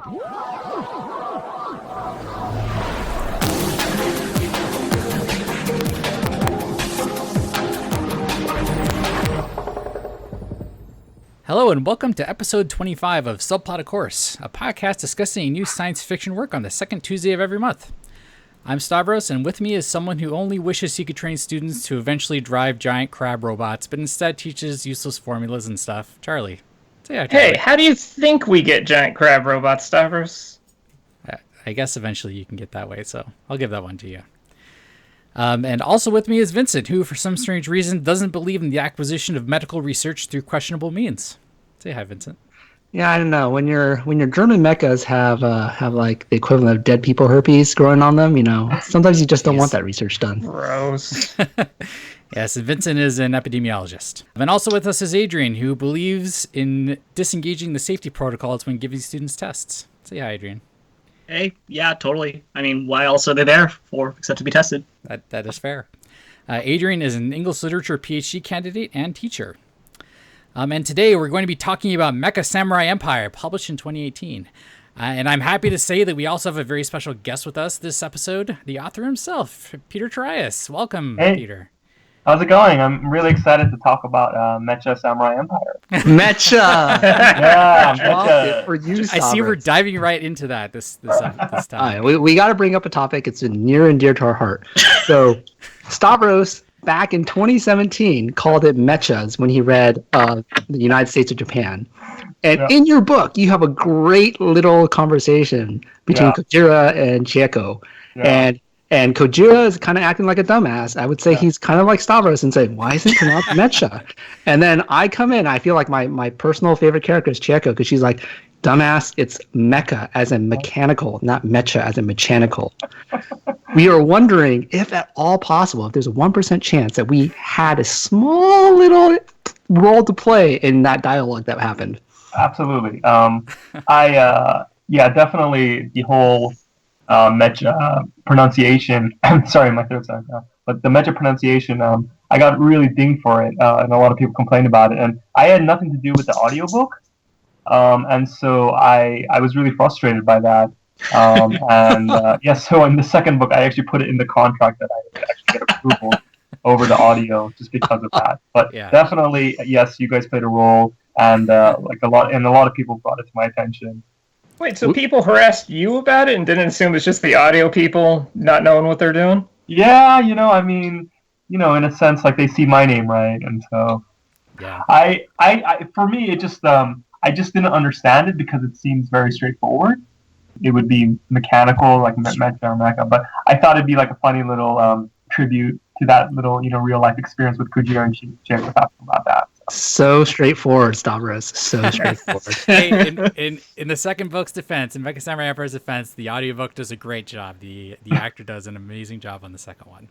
Hello and welcome to episode 25 of Subplot A Course, a podcast discussing a new science fiction work on the second Tuesday of every month. I'm Stavros, and with me is someone who only wishes he could train students to eventually drive giant crab robots, but instead teaches useless formulas and stuff. Charlie. Say hi, Charlie. Hey, how do you think we get giant crab robots, Stavros? I guess eventually you can get that way, so I'll give that one to you. And also with me is Vincent, who, for some strange reason, doesn't believe in the acquisition of medical research through questionable means. Say hi, Vincent. Yeah, I don't know. When your German mechas have like the equivalent of dead people herpes growing on them, sometimes you just don't want that research done. Gross. Yes, and Vincent is an epidemiologist. And also with us is Adrian, who believes in disengaging the safety protocols when giving students tests. Say hi, Adrian. Hey, yeah, totally. I mean, why else are they there for except to be tested? That is fair. Adrian is an English literature PhD candidate and teacher. And today we're going to be talking about Mecha Samurai Empire, published in 2018. And I'm happy to say that we also have a very special guest with us this episode, the author himself, Peter Tieryas. Welcome, hey. Peter. How's it going? I'm really excited to talk about Mecha Samurai Empire. Metcha! Yeah, Metcha. For you, I see we're diving right into that this time. We got to bring up a topic. It's near and dear to our heart. So, Stavros, back in 2017, called it METCHAS when he read the United States of Japan. And in your book, you have a great little conversation between Kojira and Chieko. Yeah. And Kojira is kind of acting like a dumbass. I would say he's kind of like Stavros and say, why isn't it pronounced Metcha? And then I come in, I feel like my personal favorite character is Chieko because she's like, dumbass, it's mecha as in mechanical, not Metcha as in mechanical. We are wondering if at all possible, if there's a 1% chance that we had a small little role to play in that dialogue that happened. Absolutely. Definitely the whole Metcha pronunciation. Sorry, my throat's out now. But the Metcha pronunciation, I got really dinged for it, and a lot of people complained about it. And I had nothing to do with the audiobook, and so I was really frustrated by that. So in the second book, I actually put it in the contract that I would actually get approval over the audio just because of that. But definitely, yes, you guys played a role, and a lot of people brought it to my attention. Wait, so people harassed you about it and didn't assume it's just the audio people not knowing what they're doing? Yeah, in a sense, like they see my name, right? And so, I for me, it just, I just didn't understand it because it seems very straightforward. It would be mechanical, like Metcha or Mecha, but I thought it'd be like a funny little tribute to that little, real life experience with Kujira and Chieko talking about that. So straightforward, Stavros. So straightforward. Hey, in the second book's defense, in Mecha Samurai Empire's defense, the audiobook does a great job. The actor does an amazing job on the second one.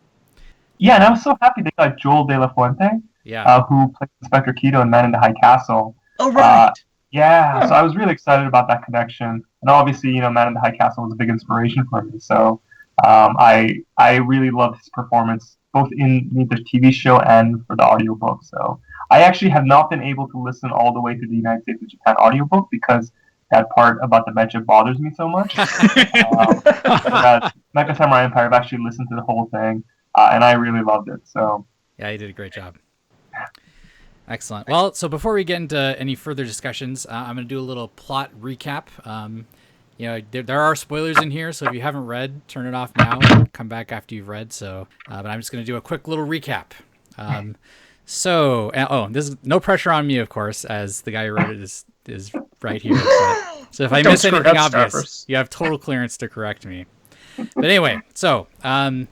Yeah, and I was so happy they got Joel De La Fuente, who played Inspector Keto in Man in the High Castle. Oh, right. So I was really excited about that connection. And obviously, Man in the High Castle was a big inspiration for me. So I really loved his performance, both in the TV show and for the audiobook. So I actually have not been able to listen all the way to the United States of Japan audiobook because that part about the Metcha bothers me so much. Mecha Samurai Empire, I've actually listened to the whole thing, and I really loved it. So yeah, you did a great job. Excellent. Well, so before we get into any further discussions, I'm going to do a little plot recap. There are spoilers in here, so if you haven't read, turn it off now and come back after you've read. So, but I'm just going to do a quick little recap. There's no pressure on me, of course, as the guy who wrote it is right here. So if I miss anything obvious, you have total clearance to correct me. But anyway, so in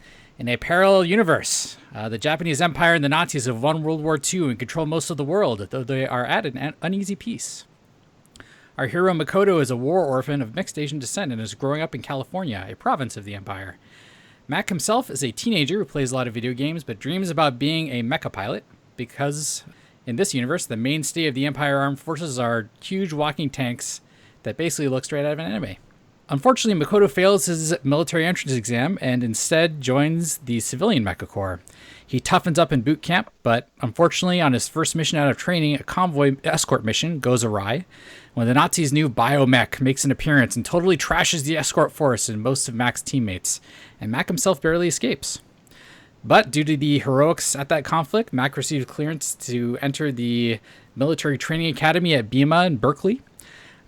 a parallel universe, the Japanese Empire and the Nazis have won World War II and control most of the world, though they are at an uneasy peace. Our hero Makoto is a war orphan of mixed Asian descent and is growing up in California, a province of the Empire. Mac himself is a teenager who plays a lot of video games, but dreams about being a mecha pilot, because in this universe, the mainstay of the Empire Armed Forces are huge walking tanks that basically look straight out of an anime. Unfortunately, Makoto fails his military entrance exam and instead joins the civilian Mecha Corps. He toughens up in boot camp, but unfortunately on his first mission out of training, a convoy escort mission goes awry when the Nazis' new biomech makes an appearance and totally trashes the escort force and most of Mac's teammates, and Mac himself barely escapes. But due to the heroics at that conflict, Mac received clearance to enter the military training academy at BEMA in Berkeley.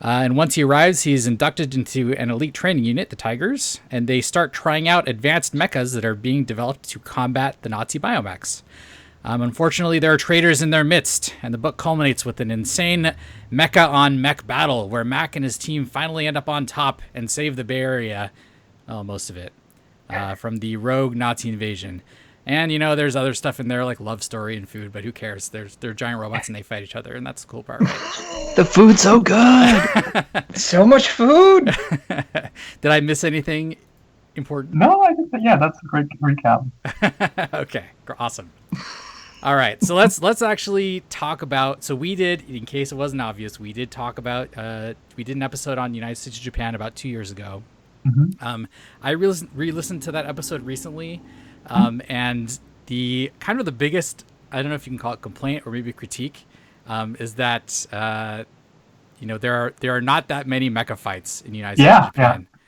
And once he arrives, he's inducted into an elite training unit, the Tigers, and they start trying out advanced mechas that are being developed to combat the Nazi biomechs. Unfortunately, there are traitors in their midst, and the book culminates with an insane mecha-on-mech battle where Mac and his team finally end up on top and save the Bay Area, well, most of it, from the rogue Nazi invasion. And, there's other stuff in there like love story and food, but who cares? They're giant robots and they fight each other, and that's the cool part, right? The food's so good! So much food! Did I miss anything important? No, I think that's a great recap. Okay, awesome. All right, so let's actually talk about. So we did, in case it wasn't obvious, we did talk about. We did an episode on United States of Japan about 2 years ago. Mm-hmm. I re-listened to that episode recently, and the kind of the biggest, I don't know if you can call it complaint or maybe critique, is that there are not that many mecha fights in the United States of Japan. Yeah.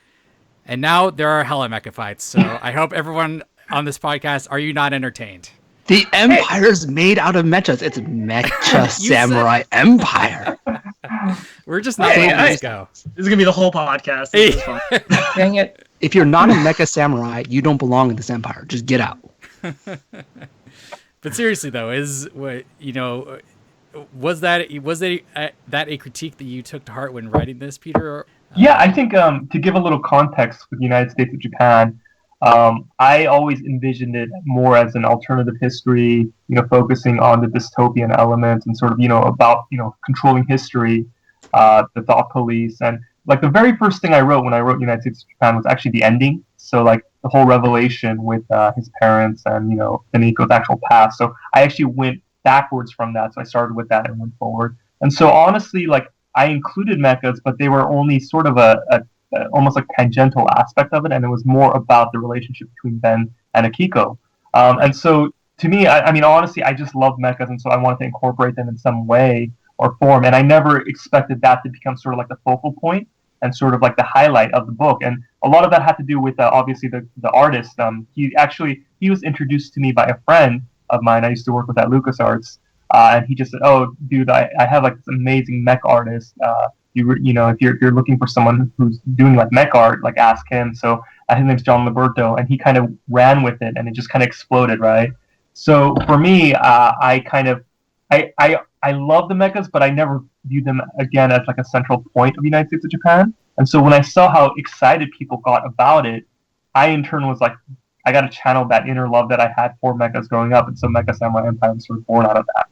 And now there are hella mecha fights. So I hope everyone on this podcast, are you not entertained? The Empire's made out of mechas. It's Mecha Samurai Empire. We're just not letting this go. This is going to be the whole podcast. This is fun. Dang it. If you're not a Mecha Samurai, you don't belong in this empire. Just get out. But seriously, though, was that a critique that you took to heart when writing this, Peter? Yeah, I think to give a little context with the United States of Japan, I always envisioned it more as an alternative history, focusing on the dystopian element and sort of, about, controlling history, the thought police. And like the very first thing I wrote when I wrote United States of Japan was actually the ending. So like the whole revelation with his parents and, Beniko's actual past. So I actually went backwards from that. So I started with that and went forward. And so honestly, like I included mechas, but they were only sort of a almost like tangential aspect of it, and it was more about the relationship between Ben and Akiko. And so to me, I mean, honestly, I just love mechas, and so I wanted to incorporate them in some way or form, and I never expected that to become sort of like the focal point and sort of like the highlight of the book. And a lot of that had to do with obviously the artist. He was introduced to me by a friend of mine I used to work with at LucasArts, and he just said, "Oh, dude, I have like this amazing mech artist. If you're looking for someone who's doing like mech art, like ask him." So his name's John Liberto, and he kind of ran with it, and it just kind of exploded, right? So for me, I love the mechas, but I never viewed them again as like a central point of the United States of Japan. And so when I saw how excited people got about it, I in turn was like, I got to channel that inner love that I had for mechas growing up, and so Mecha Samurai Empire was sort of born out of that.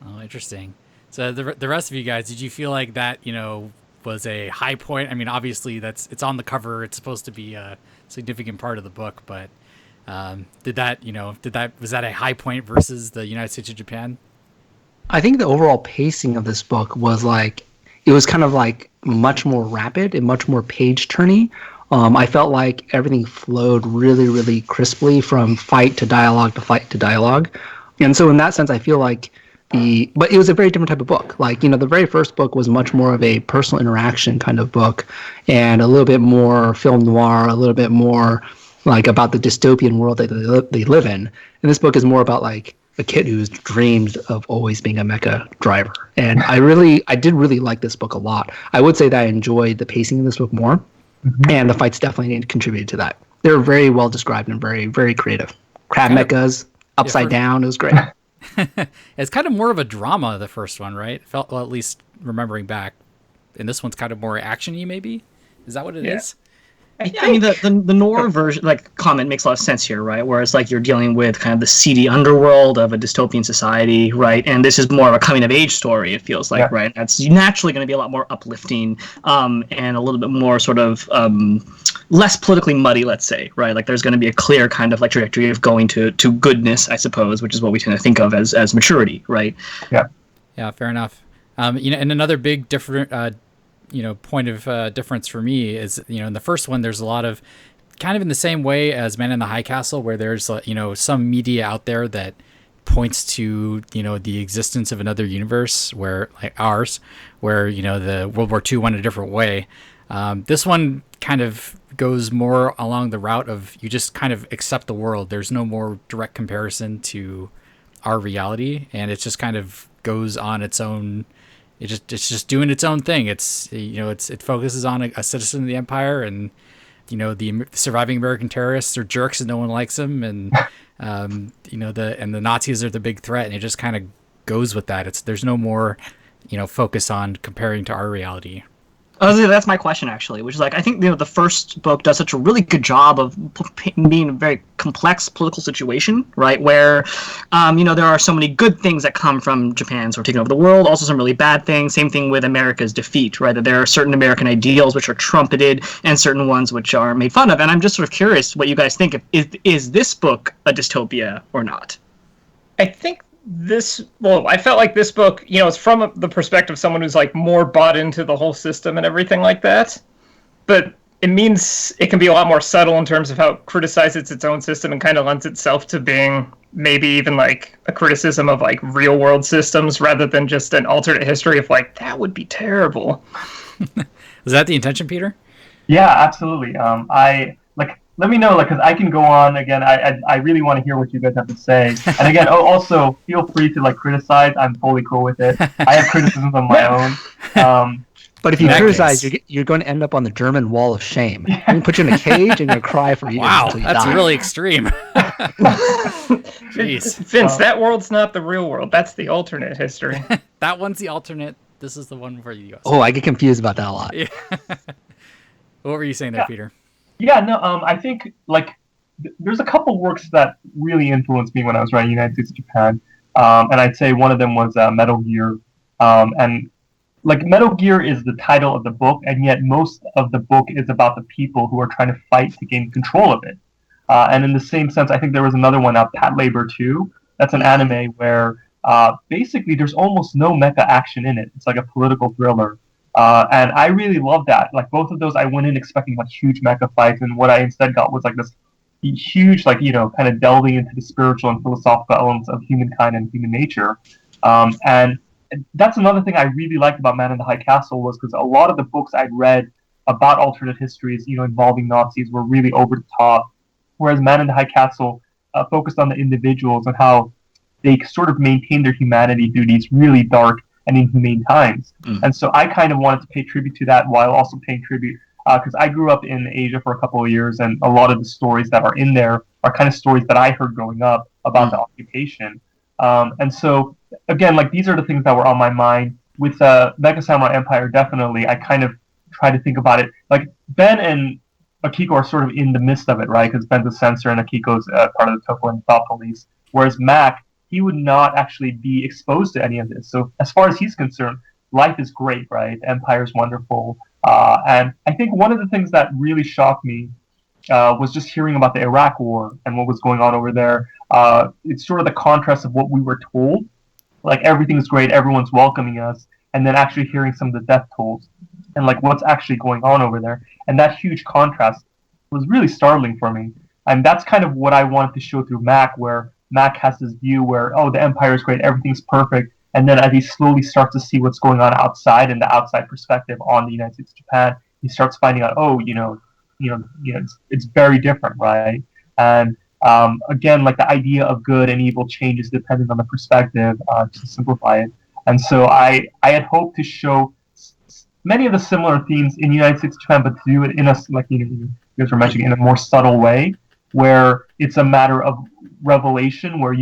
Oh, interesting. So the rest of you guys, did you feel like that, was a high point? I mean, obviously it's on the cover. It's supposed to be a significant part of the book, but was that a high point versus the United States of Japan? I think the overall pacing of this book was it was kind of like much more rapid and much more page turny. I felt like everything flowed really, really crisply from fight to dialogue to fight to dialogue. And so in that sense, I feel like but it was a very different type of book. The very first book was much more of a personal interaction kind of book, and a little bit more film noir, a little bit more like about the dystopian world that they live in. And this book is more about like a kid who's dreamed of always being a mecha driver. And I did really like this book a lot. I would say that I enjoyed the pacing of this book more, and the fights definitely contributed to that. They're very well described and very, very creative. Crab mechas, upside down, it was great. It's kind of more of a drama, the first one, right? Felt, well, at least remembering back. And this one's kind of more action-y, maybe? Is that what it is? I mean, the noir version, comment makes a lot of sense here, right? Whereas, you're dealing with kind of the seedy underworld of a dystopian society, right? And this is more of a coming-of-age story, it feels like, right? That's naturally going to be a lot more uplifting and a little bit more sort of less politically muddy, let's say, right? Like, there's going to be a clear kind of, trajectory of going to goodness, I suppose, which is what we tend to think of as maturity, right? Yeah, fair enough. And another big different point of difference for me is, in the first one, there's a lot of kind of in the same way as Man in the High Castle, where there's, some media out there that points to, the existence of another universe where, like ours, where, the World War II went a different way. This one kind of goes more along the route of you just kind of accept the world. There's no more direct comparison to our reality, and it just kind of goes on its own. It's just doing its own thing. It focuses on a citizen of the Empire, and the surviving American terrorists are jerks and no one likes them, and the Nazis are the big threat, and it just kind of goes with that. There's no more focus on comparing to our reality. That's my question, actually, which is like, I think the first book does such a really good job of being a very complex political situation, right? Where, there are so many good things that come from Japan sort of taking over the world, also some really bad things. Same thing with America's defeat, right? That there are certain American ideals which are trumpeted and certain ones which are made fun of. And I'm just sort of curious what you guys think of. Is this book a dystopia or not? I think I felt like this book, it's from the perspective of someone who's like more bought into the whole system and everything like that. But it means it can be a lot more subtle in terms of how it criticizes its own system and kind of lends itself to being maybe even like a criticism of like real world systems rather than just an alternate history of like, that would be terrible. Is that the intention, Peter? Yeah, absolutely. Let me know, because I can go on again. I really want to hear what you guys have to say. And again, also feel free to criticize. I'm fully cool with it. I have criticisms of my own. But if you criticize, you're going to end up on the German wall of shame. I'm going to put you in a cage and you're going to cry for years until you that's die. Really extreme. Jeez. Vince, that world's not the real world. That's the alternate history. That one's the alternate. This is the one for the U.S. Oh, I get confused about that a lot. Yeah. What were you saying there, Peter? Yeah, no, I think, there's a couple works that really influenced me when I was writing United States of Japan, and I'd say one of them was Metal Gear, and, Metal Gear is the title of the book, and yet most of the book is about the people who are trying to fight to gain control of it, and in the same sense, I think there was another one, Pat Labor 2, that's an anime where, basically there's almost no mecha action in it. It's like a political thriller. And I really love that. Both of those, I went in expecting huge mecha fights, and what I instead got was this huge, kind of delving into the spiritual and philosophical elements of humankind and human nature. And that's another thing I really liked about Man in the High Castle was because a lot of the books I'd read about alternate histories, involving Nazis were really over the top, whereas Man in the High Castle focused on the individuals and how they sort of maintained their humanity through these really dark and inhumane times. And so I kind of wanted to pay tribute to that while also paying tribute because I grew up in Asia for a couple of years, and a lot of the stories that are in there are kind of stories that I heard growing up about the occupation. And so, again, these are the things that were on my mind. With Mecha Samurai Empire, definitely, I kind of try to think about it. Ben and Akiko are sort of in the midst of it, right? Because Ben's a censor and Akiko's part of the Tokugawa Thought Police. Whereas Mac, he would not actually be exposed to any of this. So as far as he's concerned, life is great, right? Empire's wonderful. And I think one of the things that really shocked me was just hearing about the Iraq War and what was going on over there. It's sort of the contrast of what we were told. Everything's great, everyone's welcoming us, and then actually hearing some of the death tolls and what's actually going on over there. And that huge contrast was really startling for me. And that's kind of what I wanted to show through Mac, where Mac has this view where, the Empire is great, everything's perfect, and then as he slowly starts to see what's going on outside and the outside perspective on the United States of Japan, he starts finding out, it's very different, right? And again, the idea of good and evil changes depending on the perspective, to simplify it. And so I had hoped to show many of the similar themes in the United States of Japan, but to do it in a, you guys were mentioning, in a more subtle way, where it's a matter of revelation, where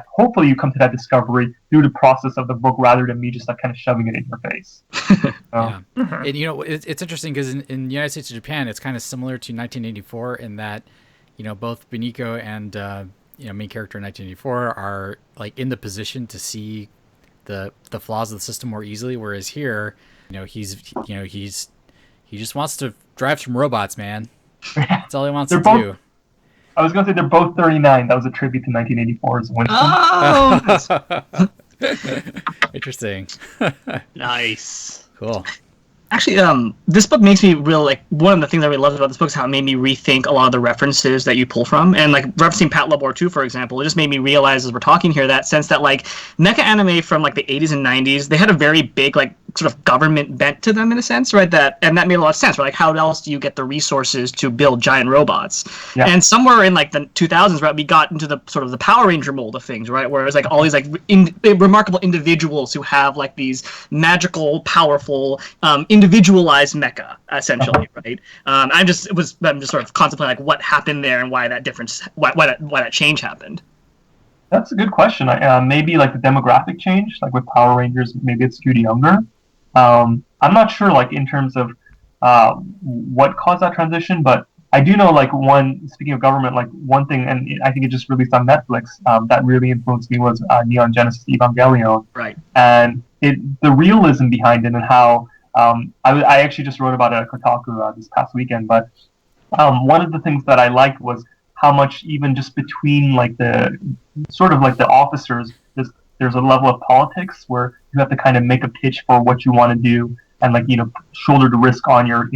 hopefully you come to that discovery through the process of the book rather than me just kind of shoving it in your face. Yeah. And it's interesting because in the United States of Japan, it's kind of similar to 1984 in that, both Beniko and main character in 1984 are in the position to see the flaws of the system more easily, whereas here, he just wants to drive some robots, man. That's all he wants to do. I was going to say they're both 39. That was a tribute to 1984's Winston. Oh! Interesting. Nice. Cool. Actually, this book makes me real like one of the things I really loved about this book is how it made me rethink a lot of the references that you pull from, and like referencing Pat Labor 2, for example, it just made me realize as we're talking here that sense that like mecha anime from like the 80s and 90s, they had a very big like sort of government bent to them in a sense, right? That made a lot of sense. Right? Like how else do you get the resources to build giant robots? Yeah. And somewhere in like the 2000s, right, we got into the sort of the Power Ranger mold of things, right? Where it's like all these like remarkable individuals who have like these magical, powerful, individualized mecha, essentially, right? I'm just sort of contemplating like what happened there and why that difference, why that change happened. That's a good question. Maybe like the demographic change, like with Power Rangers, maybe it's skewed younger. I'm not sure, like in terms of what caused that transition, but I do know, like speaking of government, like one thing, and I think it just released on Netflix, that really influenced me was Neon Genesis Evangelion. Right. And the realism behind it and how I actually just wrote about it at Kotaku this past weekend, but one of the things that I liked was how much even just between like the sort of like the officers, there's a level of politics where you have to kind of make a pitch for what you want to do and like, shoulder the risk on your,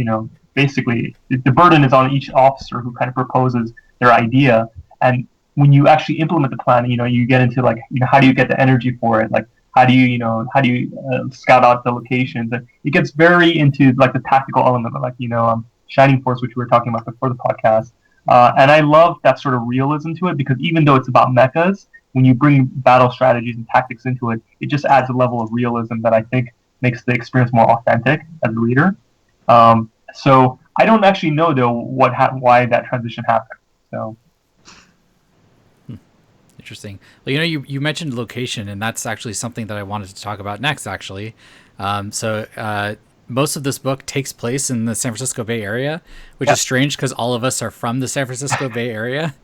basically the burden is on each officer who kind of proposes their idea. And when you actually implement the plan, you get into like, how do you get the energy for it? Like, how do you scout out the locations? And it gets very into like the tactical element of like, Shining Force, which we were talking about before the podcast. And I love that sort of realism to it because even though it's about mechas, when you bring battle strategies and tactics into it, it just adds a level of realism that I think makes the experience more authentic as a reader. So I don't actually know though why that transition happened. So interesting. Well, you mentioned location, and that's actually something that I wanted to talk about next. Actually, most of this book takes place in the San Francisco Bay Area, which is strange because all of us are from the San Francisco Bay Area.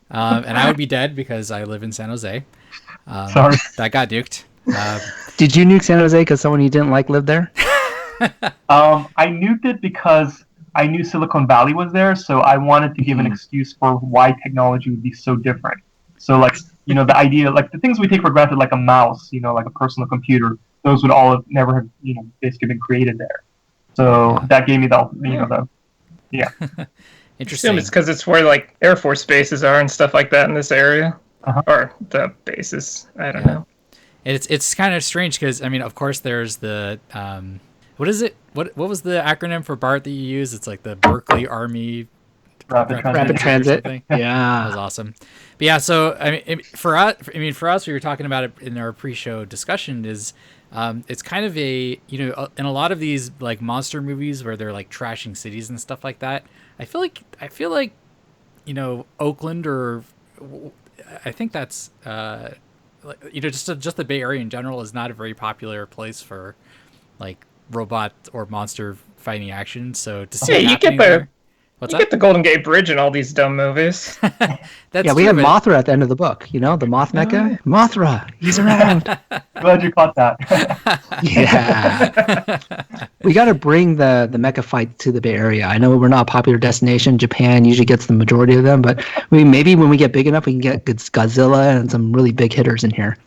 And I would be dead because I live in San Jose. Sorry. That got nuked. Did you nuke San Jose because someone you didn't like lived there? I nuked it because I knew Silicon Valley was there, so I wanted to give an excuse for why technology would be so different. So, like, the idea, like the things we take for granted, like a mouse, like a personal computer, those would all have never have, basically been created there. So that gave me yeah. Interesting. It's because it's where like Air Force bases are and stuff like that in this area, or the bases. I don't know. It's kind of strange because of course there's the what is it? What was the acronym for BART that you use? It's like the Berkeley Army Rapid Transit. Yeah, that was awesome. But yeah, so for us, we were talking about it in our pre-show discussion. Is it's kind of a in a lot of these like monster movies where they're like trashing cities and stuff like that. I feel like Oakland, or I think that's just the Bay Area in general is not a very popular place for like robot or monster fighting action. So to see you get the Golden Gate Bridge in all these dumb movies. We had Mothra at the end of the book. The Moth Mecha? Mothra, he's around. Glad you caught that. Yeah. We got to bring the mecha fight to the Bay Area. I know we're not a popular destination. Japan usually gets the majority of them, but maybe when we get big enough, we can get Godzilla and some really big hitters in here.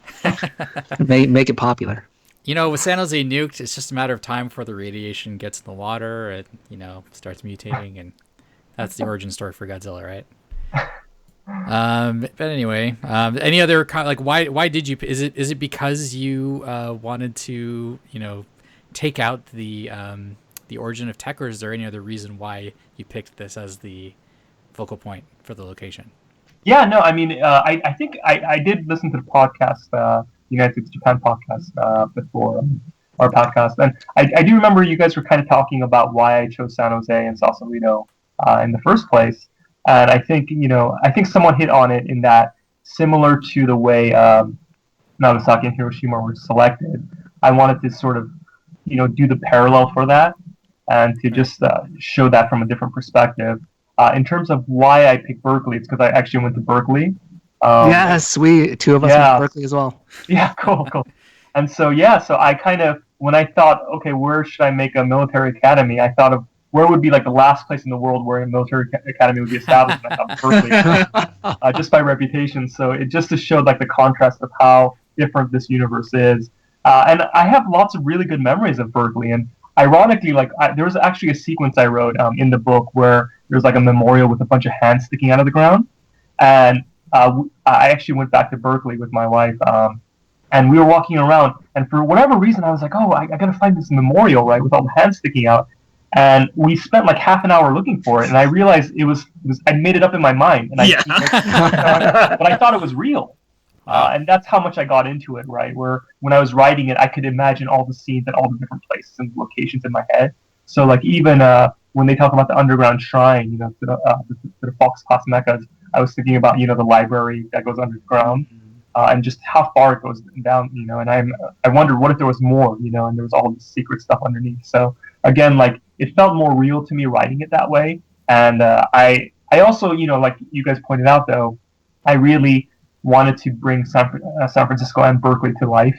Make it popular. With San Jose nuked, it's just a matter of time before the radiation gets in the water and, starts mutating, and that's the origin story for Godzilla, right? But anyway, any other why did you? Is it because you wanted to take out the origin of tech, or is there any other reason why you picked this as the focal point for the location? Yeah, no, I think I did listen to the podcast, United States Japan podcast before our podcast, and I do remember you guys were kind of talking about why I chose San Jose and Sausalito in the first place. And I think, someone hit on it in that, similar to the way Nagasaki and Hiroshima were selected, I wanted to sort of, do the parallel for that and to just show that from a different perspective. In terms of why I picked Berkeley, it's because I actually went to Berkeley. Yes, two of us went to Berkeley as well. Yeah, cool. And so, so I kind of, when I thought, okay, where should I make a military academy, I thought of where would be like the last place in the world where a military academy would be established. And I thought Berkeley, just by reputation. So it just to show like the contrast of how different this universe is. And I have lots of really good memories of Berkeley. And ironically, like there was actually a sequence I wrote in the book where there's like a memorial with a bunch of hands sticking out of the ground, and I actually went back to Berkeley with my wife, and we were walking around, and for whatever reason, I was like, oh, I gotta find this memorial, right, with all the hands sticking out, and we spent like half an hour looking for it, and I realized it was I made it up in my mind, and but I thought it was real. And that's how much I got into it, right? Where when I was writing it, I could imagine all the scenes at all the different places and locations in my head. So, like, even when they talk about the underground shrine, to the Fox class mechas, I was thinking about, the library that goes underground, and just how far it goes down, and I wondered what if there was more, and there was all this secret stuff underneath. So, again, like, it felt more real to me writing it that way. And I also, like you guys pointed out, though, I really wanted to bring San Francisco and Berkeley to life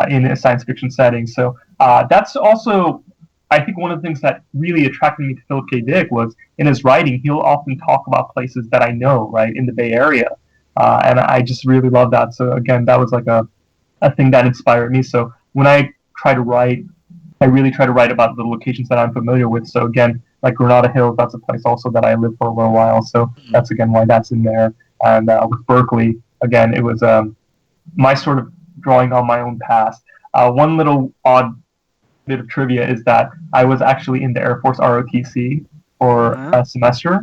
in a science fiction setting. So that's also, I think, one of the things that really attracted me to Philip K. Dick was in his writing, he'll often talk about places that I know, right, in the Bay Area. And I just really love that. So again, that was like a thing that inspired me. So when I try to write, I really try to write about the locations that I'm familiar with. So again, like Granada Hills, that's a place also that I lived for a little while. So that's again why that's in there. And with Berkeley, again, it was my sort of drawing on my own past. One little odd bit of trivia is that I was actually in the Air Force ROTC for a semester.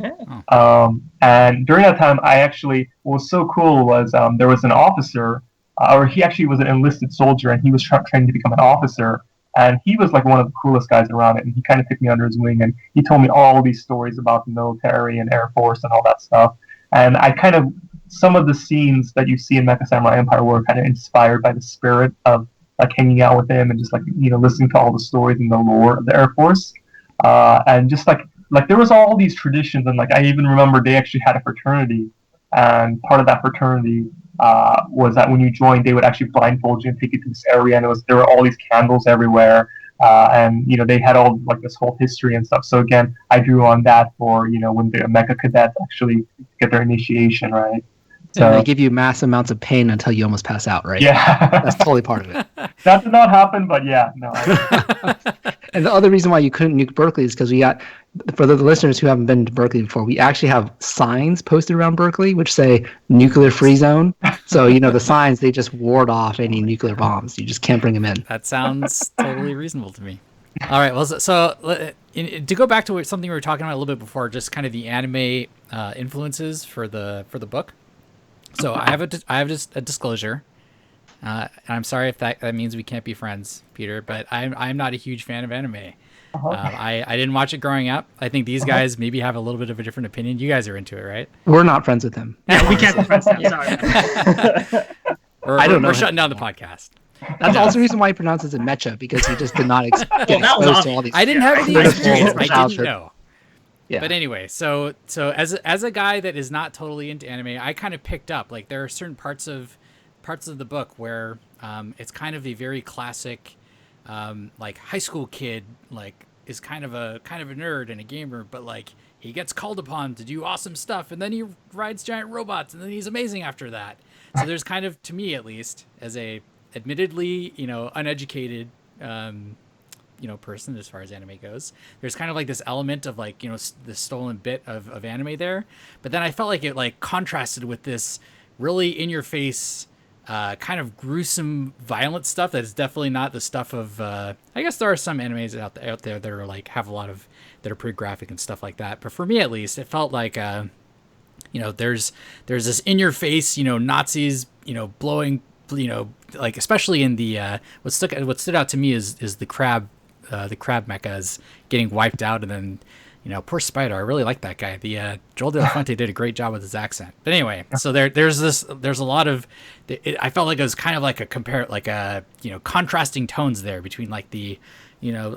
And during that time, what was so cool was there was an officer, or he actually was an enlisted soldier, and he was trying to become an officer. And he was like one of the coolest guys around it, and he kind of took me under his wing, and he told me all these stories about the military and Air Force and all that stuff. And some of the scenes that you see in Mecha Samurai Empire were kind of inspired by the spirit of like hanging out with him and just like, listening to all the stories and the lore of the Air Force. And just like there was all these traditions, and like I even remember they actually had a fraternity, and part of that fraternity was that when you joined, they would actually blindfold you and take you to this area, and there were all these candles everywhere. And they had all like this whole history and stuff. So again, I drew on that for when the Mecha cadets actually get their initiation, right? So they give you mass amounts of pain until you almost pass out, right? Yeah, that's totally part of it. That did not happen, but yeah, no. And the other reason why you couldn't nuke Berkeley is because we got, for the listeners who haven't been to Berkeley before, we actually have signs posted around Berkeley which say nuclear free zone. So, the signs, they just ward off any nuclear bombs. You just can't bring them in. That sounds totally reasonable to me. All right. Well, so to go back to something we were talking about a little bit before, just kind of the anime influences for the book. So I have just a disclosure. And I'm sorry if that means we can't be friends, Peter, but I'm not a huge fan of anime. I didn't watch it growing up. I think these guys maybe have a little bit of a different opinion. You guys are into it, right? We're not friends with him. Yeah, we can't be friends now. Sorry. I don't know. We're shutting down the podcast. That's also the reason why he pronounces it Metcha, because he just did not get exposed to all these. I didn't have any experience. I didn't know. Yeah. But anyway, so as a guy that is not totally into anime, I kind of picked up, like, there are certain parts of the book where it's kind of a very classic, like, high school kid, like, is kind of a nerd and a gamer, but like he gets called upon to do awesome stuff, and then he rides giant robots, and then he's amazing after that. So there's kind of, to me at least, as a admittedly uneducated person as far as anime goes, there's kind of like this element of like the stolen bit of anime there. But then I felt like it like contrasted with this really in your face kind of gruesome violent stuff that is definitely not the stuff of I guess there are some animes out there that are like have a lot of that are pretty graphic and stuff like that, but for me at least it felt like there's this in your face Nazis blowing like especially in the what stood out to me is the crab mechas getting wiped out, and then poor Spider. I really like that guy. The Joel De La Fuente did a great job with his accent. But anyway, so there's a lot of I felt like it was kind of like contrasting tones there between like the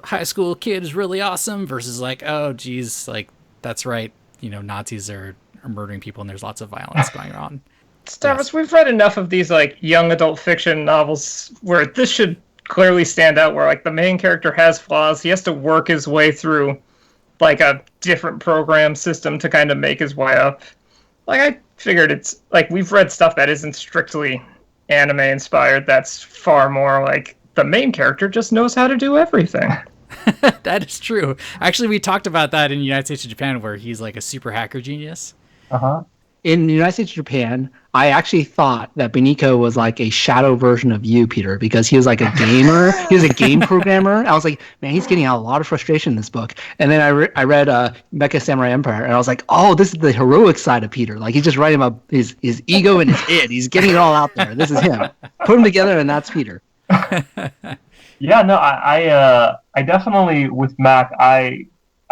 high school kid is really awesome versus like, oh geez, like that's right, Nazis are murdering people and there's lots of violence going on. Stavros, we've read enough of these like young adult fiction novels where this should clearly stand out, where like the main character has flaws. He has to work his way through like a different program system to kind of make his way up. Like I figured it's like we've read stuff that isn't strictly anime inspired. That's far more like the main character just knows how to do everything. That is true. Actually, we talked about that in the United States of Japan, where he's like a super hacker genius. In the United States of Japan, I actually thought that Beniko was like a shadow version of you, Peter, because he was like a gamer. He was a game programmer. I was like, man, he's getting out a lot of frustration in this book. And then I read Mecha Samurai Empire, and I was like, oh, this is the heroic side of Peter. Like, he's just writing about his ego and his id. He's getting it all out there. This is him. Put them together, and that's Peter. Yeah, no, I definitely, with Mac, I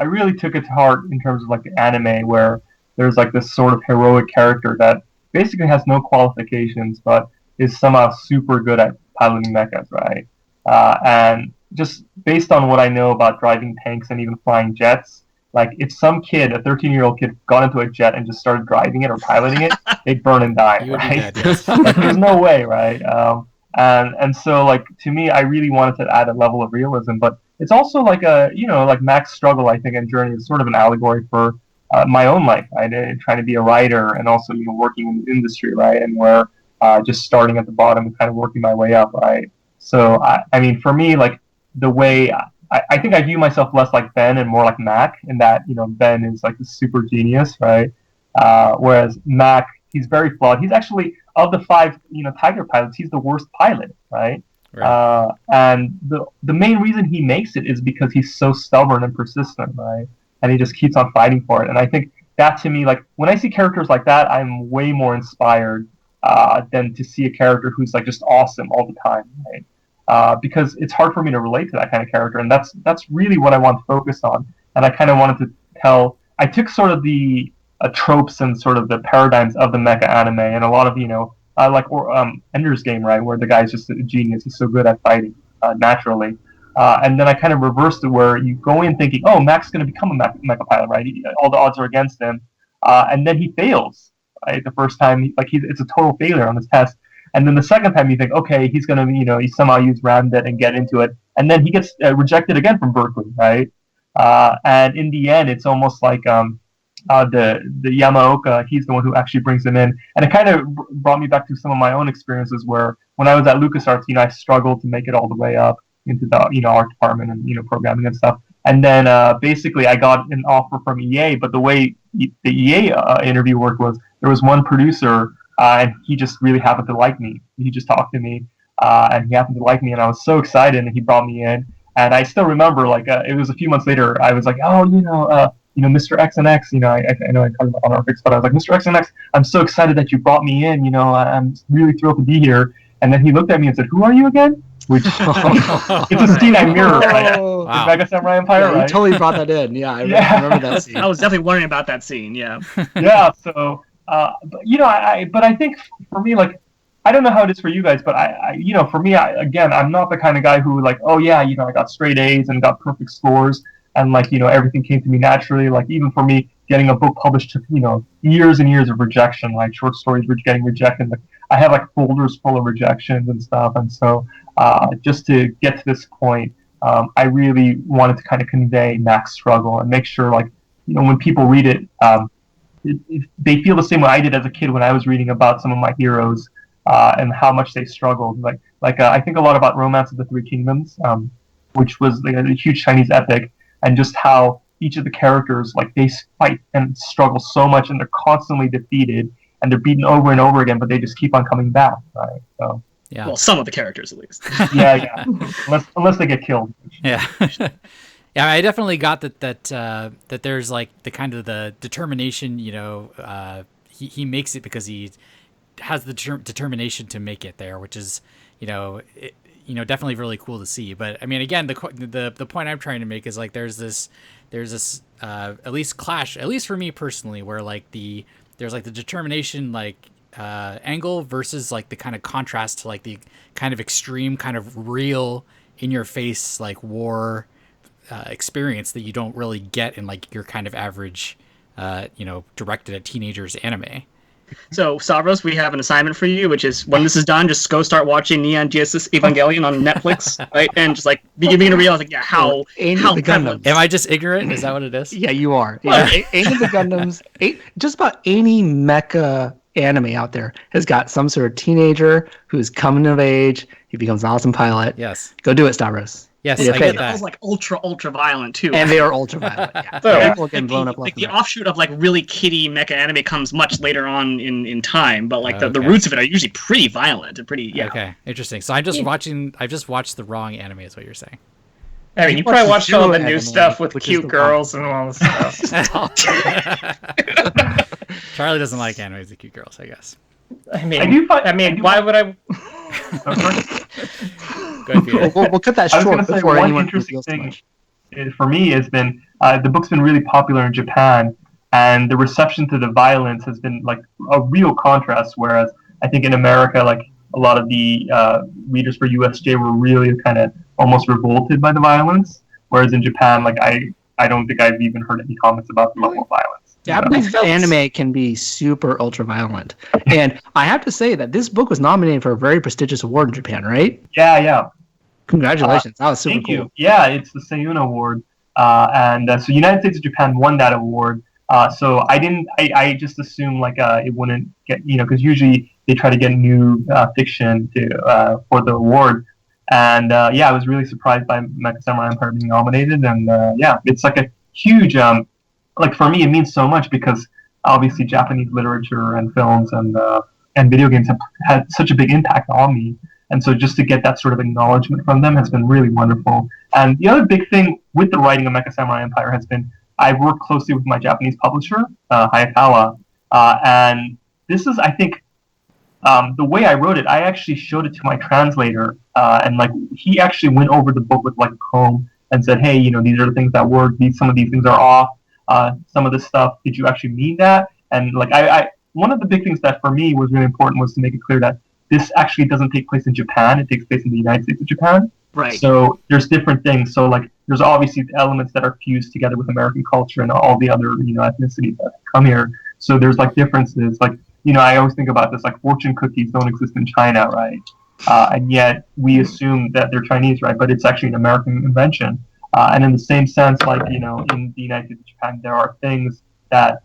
really took it to heart in terms of like the anime, where there's like this sort of heroic character that basically has no qualifications, but is somehow super good at piloting mechas, right? And just based on what I know about driving tanks and even flying jets, like if some kid, a 13-year-old kid, got into a jet and just started driving it or piloting it, they'd burn and die, right? Dead, yes. Like, there's no way, right? And so, like, to me, I really wanted to add a level of realism, but it's also like like Mac's struggle, I think, and journey is sort of an allegory for my own life, right? Trying to be a writer and also, working in the industry, right? And where just starting at the bottom and kind of working my way up, right? So, I mean, for me, like, the way I think I view myself less like Ben and more like Mac, in that, Ben is like the super genius, right? Whereas Mac, he's very flawed. He's actually, of the 5, Tiger pilots, he's the worst pilot, right? And the main reason he makes it is because he's so stubborn and persistent, right? And he just keeps on fighting for it. And I think that, to me, like, when I see characters like that, I'm way more inspired than to see a character who's like just awesome all the time, right? Because it's hard for me to relate to that kind of character, and that's really what I want to focus on. And I kind of wanted to tell. I took sort of the tropes and sort of the paradigms of the mecha anime, and a lot of like Ender's Game, right, where the guy's just a genius. He's so good at fighting naturally. And then I kind of reversed it, where you go in thinking, oh, Mac's going to become a mecha pilot, right? All the odds are against him. And then he fails, right? The first time, it's a total failure on this test. And then the second time you think, okay, he's going to, he somehow use Ramjet and get into it. And then he gets rejected again from Berkeley, right? And in the end, it's almost like the Yamaoka, he's the one who actually brings him in. And it kind of brought me back to some of my own experiences, where when I was at LucasArts, I struggled to make it all the way up into the art department and programming and stuff. And then basically I got an offer from EA, but the way the EA interview worked was there was one producer and he just really happened to like me. He just talked to me and he happened to like me, and I was so excited, and he brought me in. And I still remember, like, it was a few months later, I was like, oh, Mr. X and X, I know I talked about honor fix, but I was like, Mr. X and X, I'm so excited that you brought me in, I'm really thrilled to be here. And then he looked at me and said, who are you again? Which it's a scene I mirror, right? Wow. Mecha Samurai Empire, right? You totally brought that in. Yeah, I remember that scene. I was definitely wondering about that scene. Yeah. Yeah. So, but I think for me, like, I don't know how it is for you guys, but for me, I'm not the kind of guy who, like, oh yeah, I got straight A's and got perfect scores, and like, everything came to me naturally. Like, even for me, getting a book published took, years and years of rejection. Like, short stories were getting rejected. Like, I have like folders full of rejections and stuff, and so just to get to this point, I really wanted to kind of convey Mac's struggle and make sure, like, when people read it, they feel the same way I did as a kid when I was reading about some of my heroes and how much they struggled. Like I think a lot about Romance of the Three Kingdoms, which was like a huge Chinese epic, and just how each of the characters, like, they fight and struggle so much, and they're constantly defeated, and they're beaten over and over again, but they just keep on coming back, right? So. Yeah. Well, some of the characters, at least. yeah. Unless they get killed. Yeah. Yeah, I definitely got that there's like the kind of the determination, he makes it because he has the determination to make it there, which is, definitely really cool to see. But I mean, again, the point I'm trying to make is, like, there's this at least clash, at least for me personally, where like there's like the determination, like, angle versus like the kind of contrast to like the kind of extreme, kind of real, in your face, like, war experience that you don't really get in like your kind of average directed at teenagers anime. So, Stavros, we have an assignment for you, which is, when this is done, just go start watching Neon Genesis Evangelion on Netflix, right? And just, like, begin to realize, like, yeah, how Gundams. Am I just ignorant? Is that what it is? Yeah, you are. Yeah. Any of the Gundams, just about any mecha anime out there has got some sort of teenager who's coming of age. He becomes an awesome pilot. Yes. Go do it, Stavros. Yes, Yeah, I get That was that. like ultra violent too. And they are ultra violent. Yeah. So, People getting blown up. Like the offshoot of like really kiddie mecha anime comes much later on in time, but like the Okay. roots of it are usually pretty violent and pretty Okay, interesting. So I've just watched the wrong anime, is what you're saying. I mean, you probably watched all the new stuff with cute girls and all this stuff. Charlie doesn't like animes with cute girls, I guess. I mean, why would I? Go ahead, Peter. We'll cut that I was short going to say before one anyone interesting feels too thing much. for me has been the book's been really popular in Japan, and the reception to the violence has been like a real contrast. Whereas I think in America, like a lot of the readers for USJ were really kind of almost revolted by the violence, whereas in Japan, like I don't think I've even heard any comments about the level of violence. Japanese anime can be super ultra violent, and I have to say that this book was nominated for a very prestigious award in Japan, right? Yeah. Congratulations, that was super Thank cool. you. Yeah, it's the Seiyun Award, and so United States and Japan won that award. So I just assumed like it wouldn't get, because usually they try to get new fiction for the award. And I was really surprised by Mecha Samurai Empire being nominated. And it's like a huge, like for me, it means so much because obviously Japanese literature and films and video games have had such a big impact on me. And so just to get that sort of acknowledgement from them has been really wonderful. And the other big thing with the writing of Mecha Samurai Empire has been I've worked closely with my Japanese publisher, Hayakawa. And this is, I think, the way I wrote it, I actually showed it to my translator. And like he actually went over the book with like a comb and said, hey, these are the things that work. Some of these things are off. Some of this stuff, did you actually mean that? And like I one of the big things that for me was really important was to make it clear that this actually doesn't take place in Japan. It takes place in the United States of Japan. Right. So there's different things. So like there's obviously elements that are fused together with American culture and all the other ethnicities that come here. So there's like differences. Like I always think about this. Like fortune cookies don't exist in China, right? And yet we assume that they're Chinese, right? But it's actually an American invention. And in the same sense, like in the United States of Japan, there are things that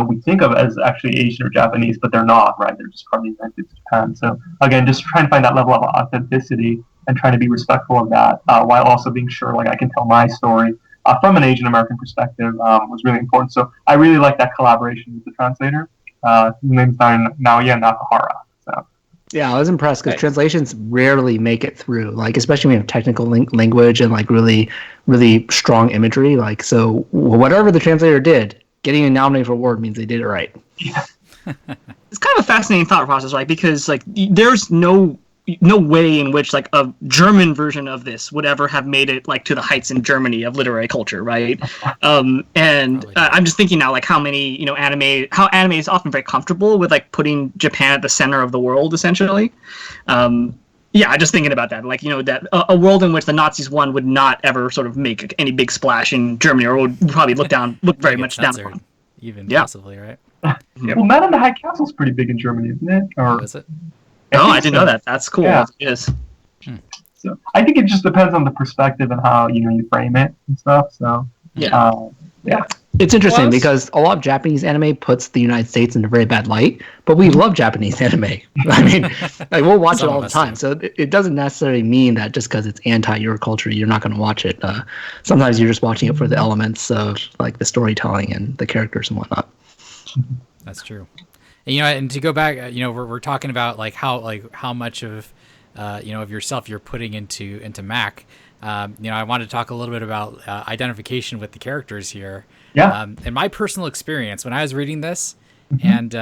we think of as actually Asian or Japanese, but they're not, right? They're just from the United States of Japan. So again, just trying to find that level of authenticity and trying to be respectful of that, while also being sure, like I can tell my story from an Asian American perspective, was really important. So I really like that collaboration with the translator. His name's Naoya Nakahara. So. Yeah, I was impressed because translations rarely make it through, like especially when you have technical language and like really, really strong imagery. Like so, whatever the translator did, getting a nominated for award means they did it right. Yeah. It's kind of a fascinating thought process, right? Because like there's no way in which like a German version of this would ever have made it like to the heights in Germany of literary culture, right? And I'm just thinking now like how many anime is often very comfortable with like putting Japan at the center of the world essentially. Just thinking about that, like that a world in which the Nazis won would not ever sort of make any big splash in Germany, or would probably look very much down upon. Even possibly, right? Yeah. Well, Man in the High Castle is pretty big in Germany, isn't it? Or is it? No, I didn't know that. That's cool. Yeah. Yes. So I think it just depends on the perspective and how you frame it and stuff. So It's interesting because a lot of Japanese anime puts the United States in a very bad light, but we love Japanese anime. I mean, like we'll watch it all the time. So it doesn't necessarily mean that just because it's anti your culture, you're not going to watch it. Sometimes you're just watching it for the elements of like the storytelling and the characters and whatnot. That's true. And, and to go back, we're talking about like how much of, of yourself you're putting into Mac. I wanted to talk a little bit about identification with the characters here. Yeah. In my personal experience, when I was reading this, and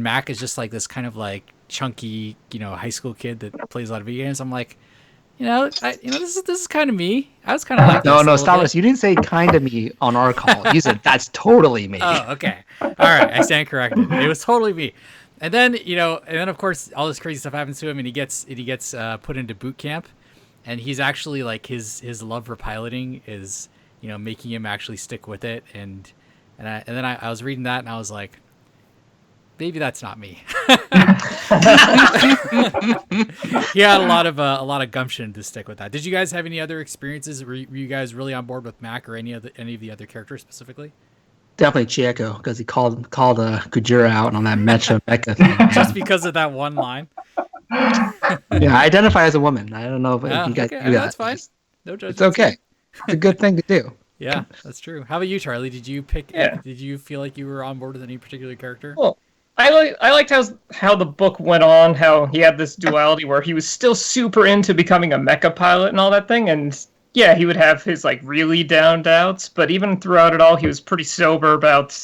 Mac is just like this kind of like chunky, high school kid that plays a lot of video games. I'm like, this is kind of me. I was kind of like no, Stavros, you didn't say kind of me on our call. You said that's totally me. Oh, okay. All right, I stand corrected. It was totally me. And then of course all this crazy stuff happens to him, and he gets put into boot camp, and he's actually like his love for piloting is making him actually stick with it, and then I was reading that and I was like, maybe that's not me. He had a lot of gumption to stick with that. Did you guys have any other experiences? Were you guys really on board with Mac or any of the other characters specifically? Definitely Chieko, because he called Kujira out on that Metcha Mecha thing. Just because of that one line. Yeah, I identify as a woman. I don't know if you guys do that. That's fine. No judgment. It's okay. It's a good thing to do. Yeah, that's true. How about you, Charlie? Did you pick? Yeah. Did you feel like you were on board with any particular character? Well, I liked how the book went on, how he had this duality where he was still super into becoming a mecha pilot and all that thing, and yeah, he would have his like really down doubts, but even throughout it all, he was pretty sober about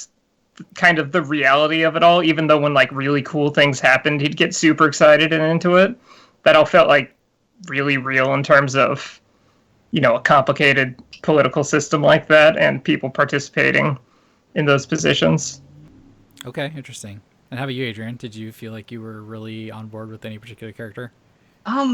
kind of the reality of it all. Even though when like really cool things happened, he'd get super excited and into it. That all felt like really real in terms of, you know, a complicated political system like that and people participating in those positions. Okay, interesting. And how about you, Adrian? Did you feel like you were really on board with any particular character? I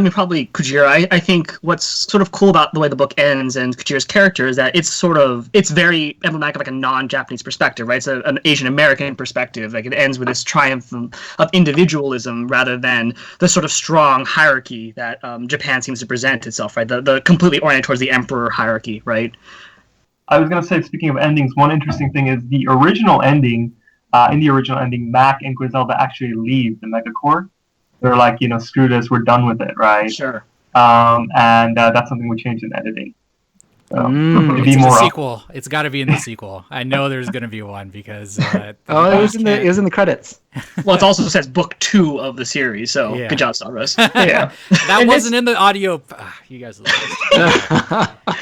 mean, probably Kujira. I think what's sort of cool about the way the book ends and Kujira's character is that it's very emblematic of like a non-Japanese perspective, right? It's an Asian American perspective. Like it ends with this triumph of individualism rather than the sort of strong hierarchy that Japan seems to present itself, right? The completely oriented towards the emperor hierarchy, right? I was going to say, speaking of endings, one interesting thing is the original ending. In the original ending, Mac and Griselda actually leave the Megacorps. They're like, you know, screw this, we're done with it, right? Sure. And that's something we changed in editing. So, It's the sequel. It's got to be in the sequel. I know there's going to be one because. It was in the credits. Well, it also says book 2 of the series, so good job, Stavros. Yeah, that wasn't in the audio. You guys.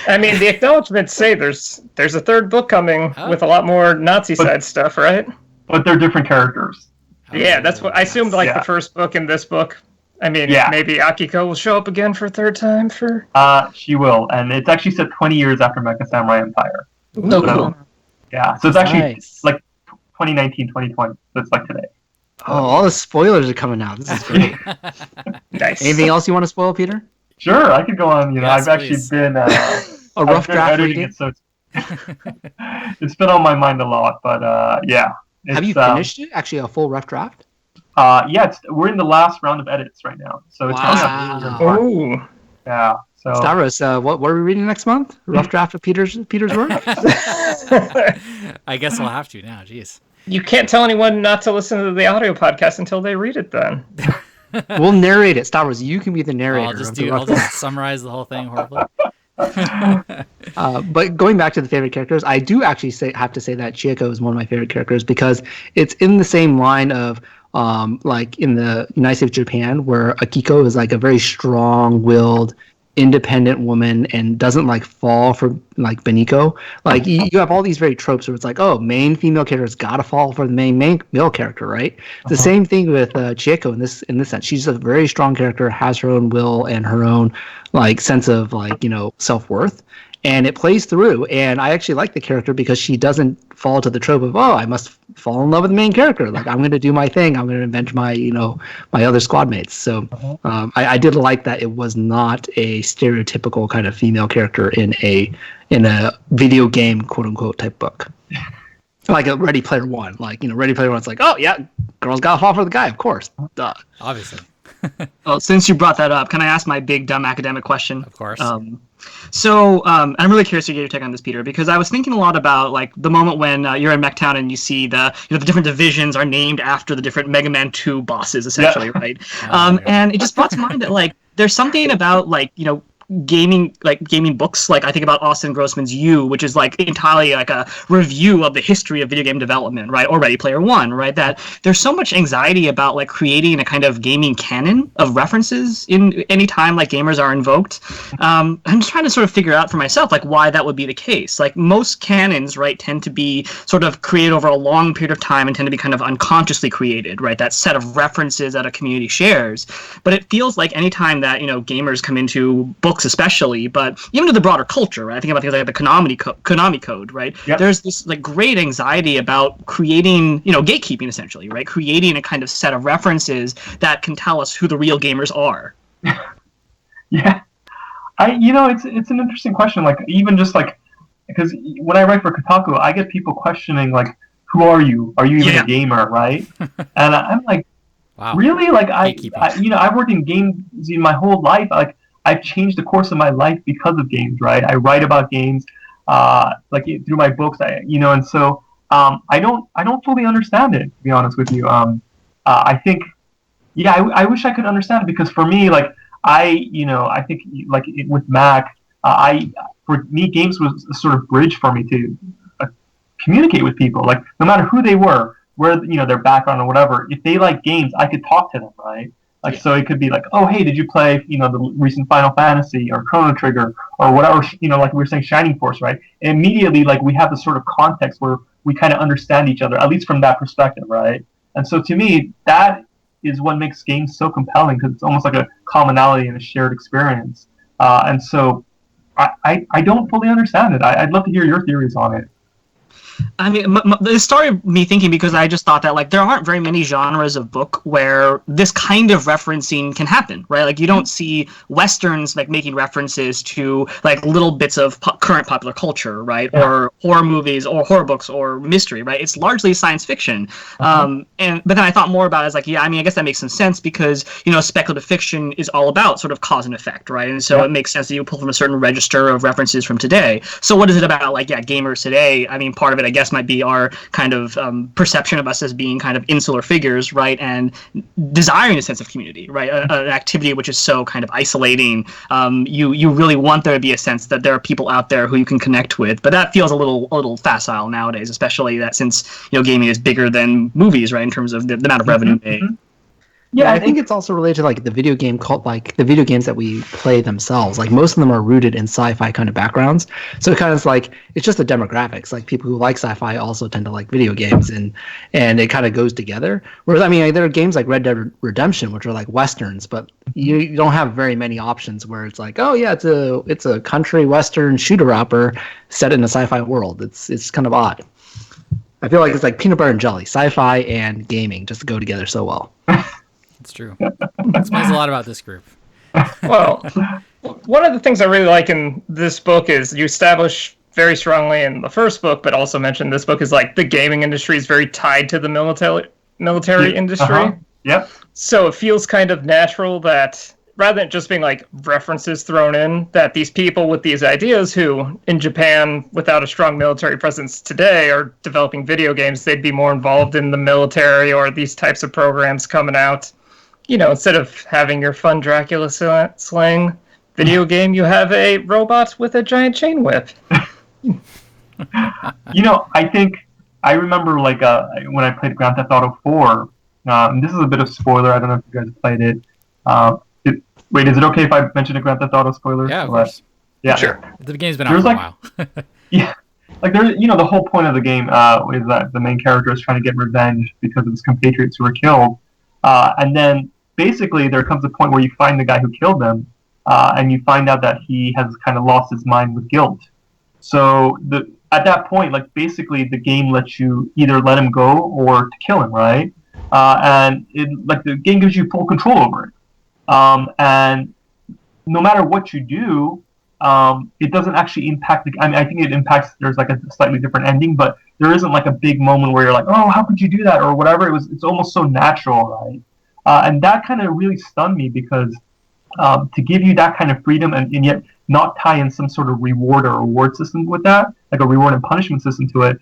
I mean, the acknowledgments say there's a third book coming with a lot more Nazi side stuff, right? But they're different characters. Yeah, that's what I assumed. Like the first book and this book. I mean, maybe Akiko will show up again for a third time for. She will, and it's actually set 20 years after Mecha Samurai Empire. Oh, cool. Yeah, so it's actually like 2019, 2020. So it's like today. Oh, all the spoilers are coming out. This is great. Nice. Anything else you want to spoil, Peter? Sure, I could go on. You know, Yes, I've actually been a rough draft reading. it, so it's been on my mind a lot. But yeah. Have you finished it? Actually, a full rough draft? Yeah, we're in the last round of edits right now, so it's coming up. Oh, yeah. So Stavros, what are we reading next month? Rough draft of Peter's work. I guess we'll have to now. Jeez. You can't tell anyone not to listen to the audio podcast until they read it. Then We'll narrate it. Stavros, you can be the narrator. I'll just summarize the whole thing horribly. But going back to the favorite characters, I do actually have to say that Chieko is one of my favorite characters because it's in the same line of like in the United States of Japan, where Akiko is like a very strong-willed, independent woman and doesn't like fall for like Beniko. Like you have all these very tropes where it's like, oh, main female character's gotta fall for the main male character, right? The same thing with Chieko in this sense. She's a very strong character, has her own will and her own like sense of like, you know, self-worth. And it plays through, and I actually like the character because she doesn't fall to the trope of, oh, I must fall in love with the main character. Like, I'm going to do my thing. I'm going to avenge my, you know, my other squad mates. So I did like that it was not a stereotypical kind of female character in a video game, quote unquote, type book. Like a Ready Player One. Like, you know, Ready Player One's like, oh, yeah, girls got to fall for the guy, of course. Duh. Obviously. Well, since you brought that up, can I ask my big dumb academic question? Of course. So I'm really curious to get your take on this, Peter, because I was thinking a lot about like the moment when you're in MechTown and you see the different divisions are named after the different Mega Man 2 bosses, essentially, right? And it just brought to mind that like there's something about like, you know, gaming books. Like I think about Austin Grossman's You, which is like entirely like a review of the history of video game development, right? Or Ready Player One, right? That there's so much anxiety about like creating a kind of gaming canon of references in any time like gamers are invoked. I'm just trying to sort of figure out for myself like why that would be the case. Like most canons, right, tend to be sort of created over a long period of time and tend to be kind of unconsciously created, right? That set of references that a community shares. But it feels like anytime that, you know, gamers come into books especially, but even to the broader culture, right? I think about things like the Konami code, right? Yep. There's this like great anxiety about creating, you know, gatekeeping essentially, right? Creating a kind of set of references that can tell us who the real gamers are. Yeah, it's an interesting question. Like even just like because when I write for Kotaku, I get people questioning like, who are you? Are you even a gamer, right? And I'm like, wow. Really? Like I've worked in games my whole life. Like I've changed the course of my life because of games, right? I write about games, like through my books, and so I don't fully understand it, to be honest with you. I think, I wish I could understand it because for me, like I think like with Mac, For me, games was a sort of bridge for me to communicate with people, like no matter who they were, where their background or whatever. If they like games, I could talk to them, right? Like, so it could be like, oh, hey, did you play, the recent Final Fantasy or Chrono Trigger or whatever, like we were saying, Shining Force, right? And immediately, like, we have this sort of context where we kind of understand each other, at least from that perspective, right? And so to me, that is what makes games so compelling, because it's almost like a commonality and a shared experience. And so I don't fully understand it. I'd love to hear your theories on it. I mean, it started me thinking, because I just thought that, like, there aren't very many genres of book where this kind of referencing can happen, right? Like, you don't see Westerns, like, making references to, like, little bits of current popular culture, right? Yeah. Or horror movies or horror books or mystery, right? It's largely science fiction. But then I thought more about it as, like, yeah, I mean, I guess that makes some sense, because, speculative fiction is all about sort of cause and effect, right? And so it makes sense that you pull from a certain register of references from today. So what is it about, like, gamers today? I mean, part of it, I guess, might be our kind of perception of us as being kind of insular figures, right, and desiring a sense of community, right, an activity which is so kind of isolating. You really want there to be a sense that there are people out there who you can connect with, but that feels a little facile nowadays, especially that since gaming is bigger than movies, right, in terms of the amount of revenue made. Yeah, I think it's also related to like the video game cult, like the video games that we play themselves. Like most of them are rooted in sci-fi kind of backgrounds. So it kind of like it's just the demographics. Like people who like sci-fi also tend to like video games, and it kind of goes together. Whereas I mean, like, there are games like Red Dead Redemption, which are like westerns, but you don't have very many options where it's like, oh yeah, it's a country western shooter-upper set in a sci-fi world. It's kind of odd. I feel like it's like peanut butter and jelly. Sci-fi and gaming just go together so well. It's true. It explains a lot about this group. Well, one of the things I really like in this book is you establish very strongly in the first book, but also mentioned this book, is like the gaming industry is very tied to the military industry. Yep. So it feels kind of natural that rather than just being like references thrown in, that these people with these ideas who in Japan without a strong military presence today are developing video games, they'd be more involved in the military or these types of programs coming out. Instead of having your fun Dracula slaying video game, you have a robot with a giant chain whip. I think I remember like when I played Grand Theft Auto 4. And this is a bit of spoiler. I don't know if you guys played it. Wait, is it okay if I mention a Grand Theft Auto spoiler? Yeah, of course. Yeah, sure. The game's been out for a while. Yeah, like there, the whole point of the game is that the main character is trying to get revenge because of his compatriots who were killed, and then basically there comes a point where you find the guy who killed them, and you find out that he has kind of lost his mind with guilt. So at that point, like basically the game lets you either let him go or to kill him, right? And the game gives you full control over it. And no matter what you do, it doesn't actually impact I think it impacts. There's like a slightly different ending, but there isn't like a big moment where you're like, oh, how could you do that or whatever. It's almost so natural, right? And that kind of really stunned me, because to give you that kind of freedom and yet not tie in some sort of reward system with that, like a reward and punishment system to it,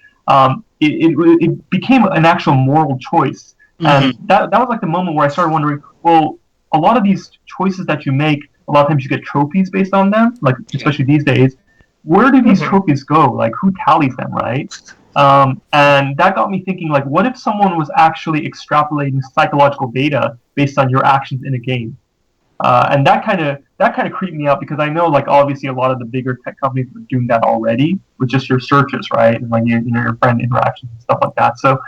it became an actual moral choice. And that was like the moment where I started wondering, well, a lot of these choices that you make, a lot of times you get trophies based on them, like especially these days. Where do these trophies go? Like, who tallies them, right? And that got me thinking, like, what if someone was actually extrapolating psychological data based on your actions in a game? And that kind of creeped me out, because I know, like, obviously a lot of the bigger tech companies are doing that already with just your searches, right? And like your friend interactions and stuff like that. So,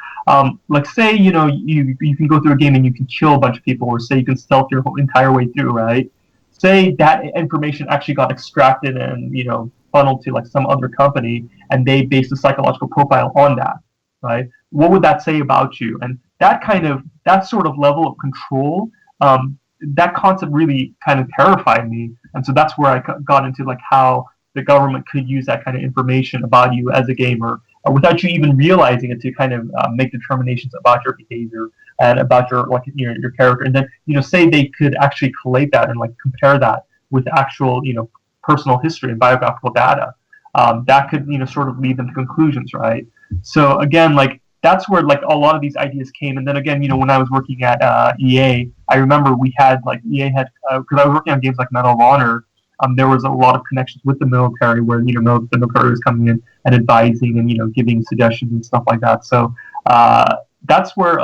like, say you can go through a game and you can kill a bunch of people, or say you can stealth your whole entire way through, right? Say that information actually got extracted and funneled to like some other company, and they based a psychological profile on that, right? What would that say about you? And that sort of level of control, that concept really kind of terrified me. And so that's where I got into like how the government could use that kind of information about you as a gamer, without you even realizing it, to kind of make determinations about your behavior and about your character. And then say they could actually collate that and like compare that with actual personal history and biographical data. That could sort of lead them to conclusions, right? So again, like that's where like a lot of these ideas came. And then again, when I was working at EA, I remember EA had because I was working on games like Medal of Honor. there was a lot of connections with the military, where the military was coming in and advising and giving suggestions and stuff like that. So that's where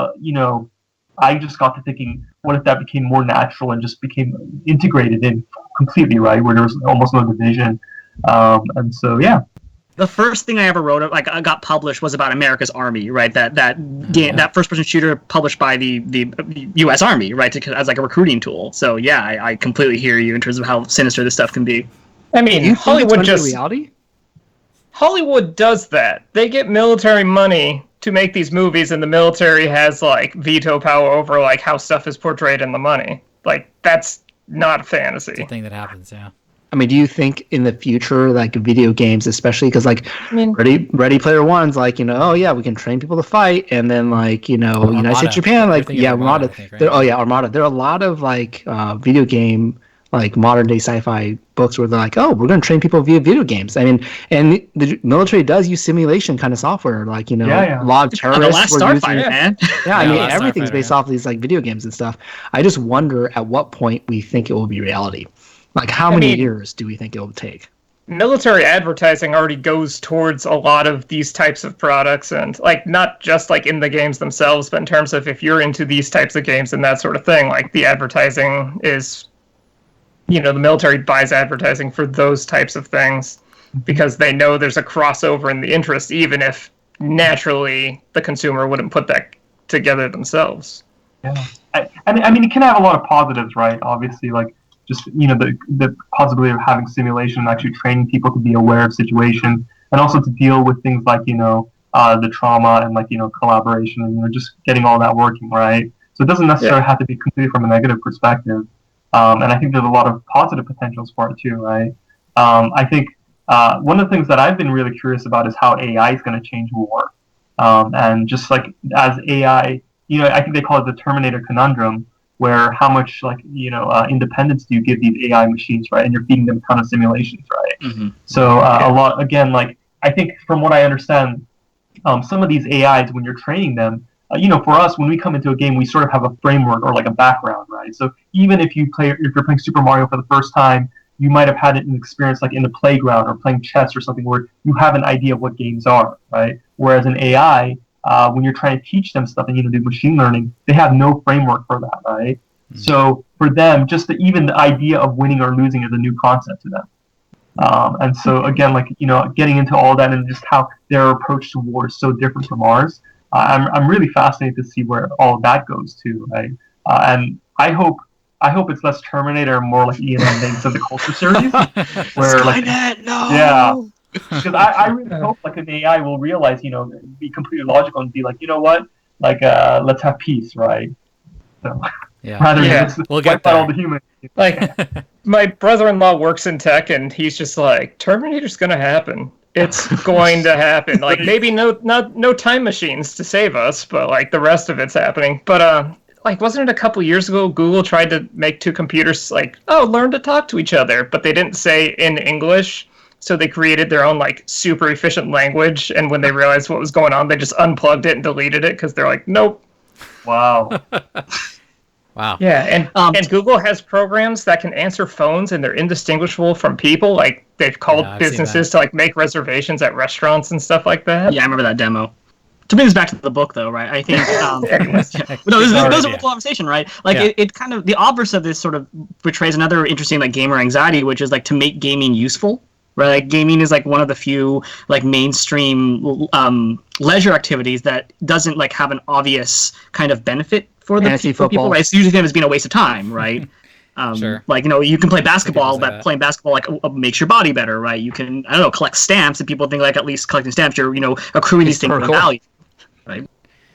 I just got to thinking, what if that became more natural and just became integrated in completely, right? Where there was almost no division, and so yeah. The first thing I ever wrote, I got published, was about America's Army, right? That game, that first-person shooter published by the U.S. Army, right? As like a recruiting tool. So yeah, I completely hear you in terms of how sinister this stuff can be. I mean, Hollywood reality. Hollywood does that. They get military money to make these movies, and the military has like veto power over like how stuff is portrayed in the money. Like, that's not fantasy. It's a thing that happens, yeah. I mean, do you think in the future, like video games, especially because like Ready Player One's like, oh yeah, we can train people to fight, and then like United States Japan, like Armada. Right? Oh yeah, Armada. There are a lot of like video game, like modern day sci-fi books where they're like, oh, we're going to train people via video games. I mean, and the military does use simulation kind of software, like a lot of terrorists. The Last Starfighter, man. Yeah, I mean, everything's based off of these like video games and stuff. I just wonder at what point we think it will be reality. Like, how many years do we think it will take? Military advertising already goes towards a lot of these types of products, and like not just like in the games themselves, but in terms of if you're into these types of games and that sort of thing, like the advertising is, the military buys advertising for those types of things because they know there's a crossover in the interest, even if naturally the consumer wouldn't put that together themselves. Yeah, I mean, it can have a lot of positives, right? Obviously, like, just the possibility of having simulation and actually training people to be aware of situations, and also to deal with things like the trauma and like collaboration and just getting all that working, right? So it doesn't necessarily have to be completely from a negative perspective, and I think there's a lot of positive potentials for it too, right? I think one of the things that I've been really curious about is how AI is going to change war, and just like as AI, I think they call it the Terminator conundrum, where how much independence do you give these AI machines, right? And you're feeding them a ton of simulations, right? Mm-hmm. So a lot, again, like I think from what I understand, some of these AIs, when you're training them, for us, when we come into a game, we sort of have a framework or like a background, right? So even if you're playing Super Mario for the first time, you might have had an experience like in the playground or playing chess or something where you have an idea of what games are, right? Whereas an AI, when you're trying to teach them stuff and do machine learning, they have no framework for that, right? Mm-hmm. So for them, just even the idea of winning or losing is a new concept to them. And so again, like getting into all that and just how their approach to war is so different from ours, I'm really fascinated to see where all of that goes to, right? And I hope it's less Terminator and more like Ian and Names of the Culture series, where Skynet, no. Yeah. Because I really hope like an AI will realize, be completely logical and be like, what, like let's have peace, right? So rather than we'll get all the humans. Like my brother-in-law works in tech, and he's just like, Terminator's gonna happen. It's going to happen. Like maybe no time machines to save us, but like the rest of it's happening. But like wasn't it a couple years ago Google tried to make two computers like learn to talk to each other, but they didn't say in English. So they created their own like super efficient language, and when they realized what was going on, they just unplugged it and deleted it because they're like, nope. Wow. Wow. Yeah, and Google has programs that can answer phones, and they're indistinguishable from people. Like they've called businesses to like make reservations at restaurants and stuff like that. Yeah, I remember that demo. To bring this back to the book, though, right? I think no, this is a conversation, right? Like it kind of the obverse of this sort of portrays another interesting like gamer anxiety, which is like to make gaming useful. Right, like gaming is like one of the few like mainstream leisure activities that doesn't like have an obvious kind of benefit for the people. Right, it's usually them as being a waste of time, right? Sure. Like you can play basketball, but playing basketball like makes your body better, right? You can collect stamps, and people think like at least collecting stamps, you're accruing these things of value, right?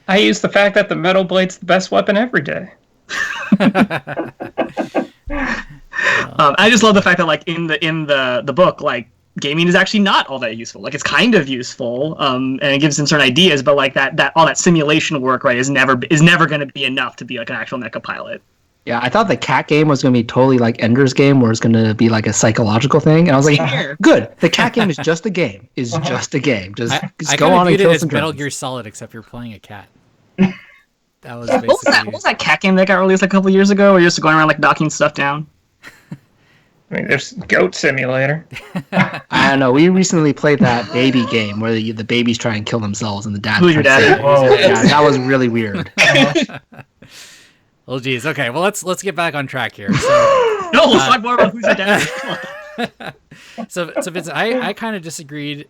I use the fact that the metal blade's the best weapon every day. I just love the fact that like in the book, like gaming is actually not all that useful. Like it's kind of useful, and it gives them certain ideas, but like that all that simulation work, right, is never going to be enough to be like an actual mecha pilot. Yeah, I thought the cat game was going to be totally like Ender's Game, where it's going to be like a psychological thing, and I was like, good. The cat game is just a game. Just a game. Just go on and kill some Metal Gear Solid, except you're playing a cat. That was basically... What was that cat game that got released a couple years ago, where you're just going around like knocking stuff down? I mean, there's Goat Simulator. I don't know. We recently played that baby game where the babies try and kill themselves, and the dad. Who's your dad? Yeah, that was really weird. Oh geez. Okay. Well, let's get back on track here. So, No, let's talk more about Who's Your Dad. so Vince, I kind of disagreed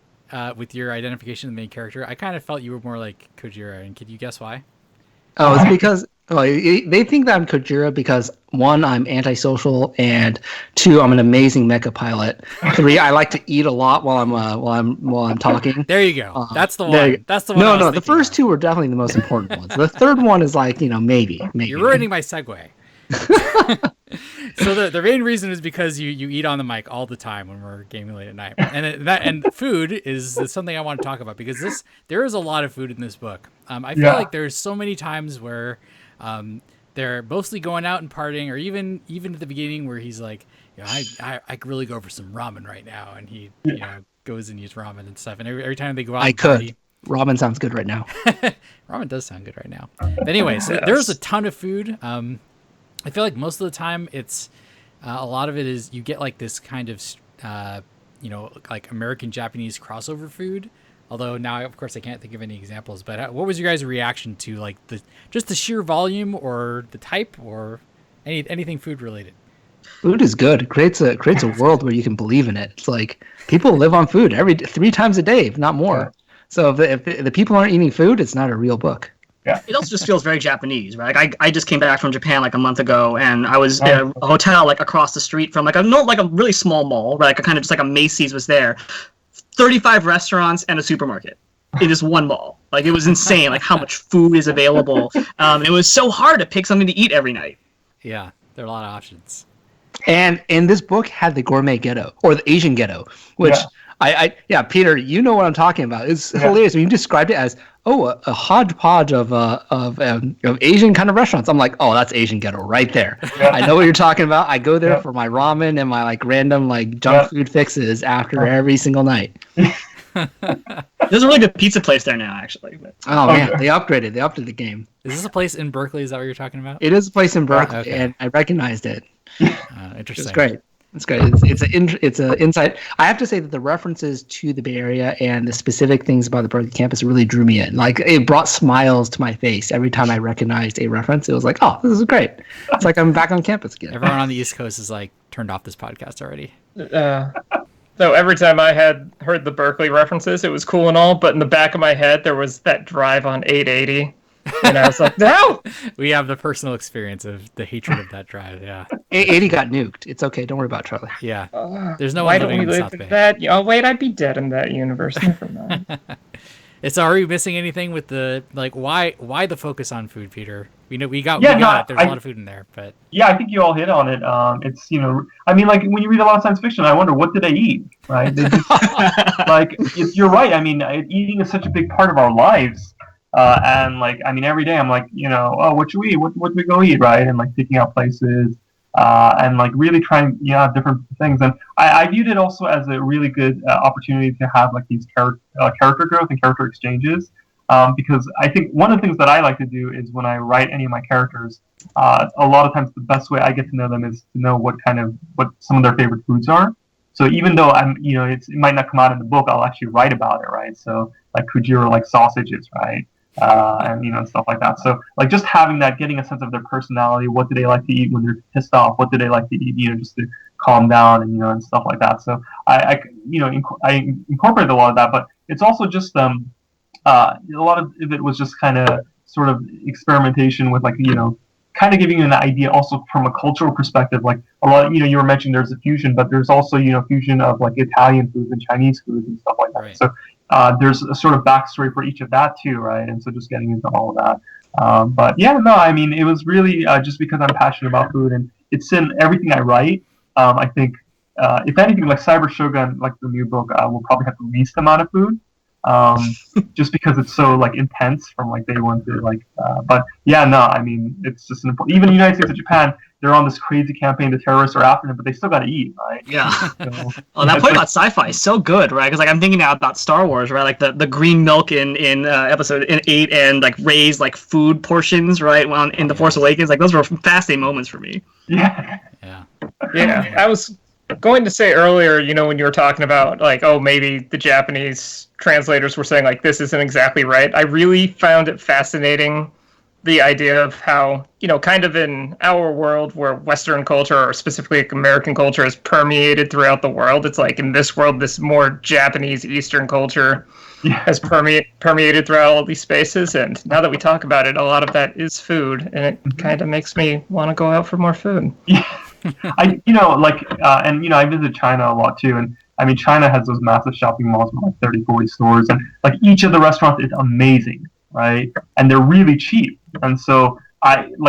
with your identification of the main character. I kind of felt you were more like Kojira, and could you guess why? Oh, it's because they think that I'm Kojira because 1, I'm antisocial, and 2, I'm an amazing mecha pilot. 3, I like to eat a lot while I'm talking. There you go. That's the one. That's the one. No, the first 2 were definitely the most important ones. The third one is like, maybe. You're ruining my segue. So the main reason is because you eat on the mic all the time when we're gaming late at night, and food is something I want to talk about because there is a lot of food in this book. I feel like there's so many times where they're mostly going out and partying, or even at the beginning where he's like, I could really go for some ramen right now, and he goes and eats ramen and stuff, and every time they go out, party, ramen sounds good right now. Ramen does sound good right now. But anyway, so there's a ton of food. I feel like most of the time it's a lot of it is you get like this kind of like American Japanese crossover food. Although now, of course, I can't think of any examples. But what was your guys' reaction to like the sheer volume or the type or anything food related? Food is good. It creates a world where you can believe in it. It's like people live on food 3 times a day, if not more. So if the people aren't eating food, it's not a real book. Yeah. It also just feels very Japanese, right? Like I just came back from Japan like a month ago, and I was in a hotel like across the street from like a really small mall, right? Like a kind of just like a Macy's was there, 35 restaurants and a supermarket. It is one mall. Like it was insane, like how much food is available. It was so hard to pick something to eat every night. Yeah, there are a lot of options. And this book had the gourmet ghetto or the Asian ghetto, which Peter, you know what I'm talking about. It's hilarious when you described it as a hodgepodge of Asian kind of restaurants. I'm like, that's Asian ghetto right there. I know what you're talking about. I go there for my ramen and my like random like junk food fixes after every single night. There's a really good pizza place there now, actually. But. Oh man, they upgraded the game. Is this a place in Berkeley? Is that what you're talking about? It is a place in Berkeley, and I recognized it. Interesting. It's great. It's great. It's an insight. I have to say that the references to the Bay Area and the specific things about the Berkeley campus really drew me in. Like it brought smiles to my face every time I recognized a reference. It was like, this is great. It's like I'm back on campus again. Everyone on the East Coast is like turned off this podcast already. So every time I had heard the Berkeley references, it was cool and all, but in the back of my head there was that drive on 880. And I was like, no! We have the personal experience of the hatred of that drive, yeah. 80 got nuked. It's okay. Don't worry about it, Charlie. Yeah. There's no why one living don't we in live South Bay. that? Oh, wait, I'd be dead in that universe. Never mind. Are we missing anything with the, like, why the focus on food, Peter? We got it. There's a lot of food in there, but... Yeah, I think you all hit on it. It's, I mean, like, when you read a lot of science fiction, I wonder, what did they eat, right? They just, like, you're right. I mean, eating is such a big part of our lives. And like, I mean, every day I'm like, what should we eat? What do we go eat, right? And like picking out places, and like really trying, different things. And I viewed it also as a really good opportunity to have like these character growth and character exchanges, because I think one of the things that I like to do is when I write any of my characters, a lot of times the best way I get to know them is to know what some of their favorite foods are. So even though it might not come out in the book, I'll actually write about it, right? So like Kujiro like sausages, right? And stuff like that. So like just having that, getting a sense of their personality, what do they like to eat when they're pissed off, what do they like to eat, just to calm down and stuff like that. So I incorporated a lot of that, but it's also just a lot of it was just kind of sort of experimentation with like kind of giving you an idea also from a cultural perspective. Like a lot, you were mentioning there's a fusion, but there's also fusion of like Italian foods and Chinese foods and stuff like that. Right. So there's a sort of backstory for each of that too, right? And so just getting into all of that. But yeah, no, I mean, it was really just because I'm passionate about food and it's in everything I write. I think if anything, like Cyber Shogun, like the new book, will probably have the least amount of food. Just because it's so like intense from like day one to like, but yeah, no, I mean, it's just even the United States and Japan, they're on this crazy campaign. The terrorists are after them, but they still got to eat, right? Yeah. That point about sci-fi is so good, right? Because like I'm thinking now about Star Wars, right? Like the green milk in episode 8 and like Rey's like food portions, right? In The Force Awakens, like those were fascinating moments for me. Yeah. Yeah, I was going to say earlier, when you were talking about like, oh, maybe the Japanese translators were saying like this isn't exactly right. I really found it fascinating, the idea of how, kind of in our world where Western culture, or specifically like American culture, is permeated throughout the world. It's like in this world, this more Japanese Eastern culture has permeated throughout all these spaces. And now that we talk about it, a lot of that is food, and it kind of makes me want to go out for more food. Yeah. I visit China a lot too, and I mean, China has those massive shopping malls with like 30, 40 stores, and like each of the restaurants is amazing, right? And they're really cheap. And so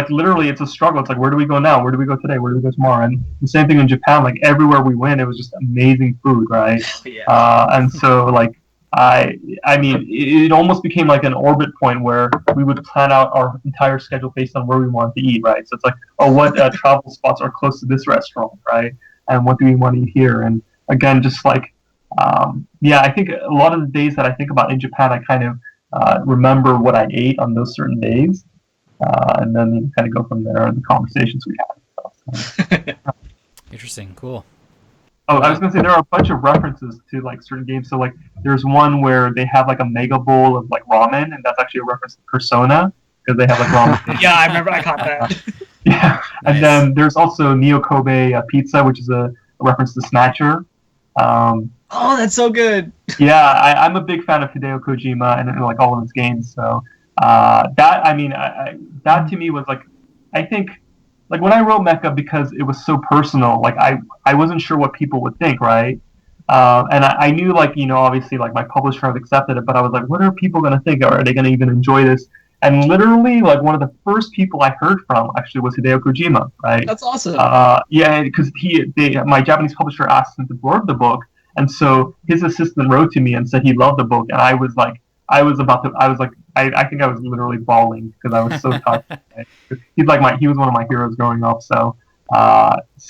literally it's a struggle. It's like, where do we go now? Where do we go today? Where do we go tomorrow? And the same thing in Japan, like everywhere we went, it was just amazing food, right? Yeah. And so like, I mean, it almost became like an orbit point where we would plan out our entire schedule based on where we wanted to eat, right? So it's like, oh, what travel spots are close to this restaurant, right? And what do we want to eat here? And again, just like, I think a lot of the days that I think about in Japan, I kind of remember what I ate on those certain days, and then kind of go from there in the conversations we had. So. Interesting, cool. Oh, I was gonna say there are a bunch of references to like certain games. So like, there's one where they have like a mega bowl of like ramen, and that's actually a reference to Persona because they have like ramen. Yeah, I remember. I caught that. Yeah, nice. And then there's also Neo Kobe pizza, which is a reference to Snatcher. Oh, that's so good. Yeah, I'm a big fan of Hideo Kojima and like all of his games. So that to me was like, I think. Like when I wrote Mecha, because it was so personal, like I wasn't sure what people would think, right? And I knew like, obviously like my publisher had accepted it, but I was like, what are people going to think? Are they going to even enjoy this? And literally like one of the first people I heard from actually was Hideo Kojima, right? That's awesome. Yeah, because my Japanese publisher asked him to blurb the book. And so his assistant wrote to me and said he loved the book. And I was like, I think I was literally bawling because I was so touched. He was one of my heroes growing up. So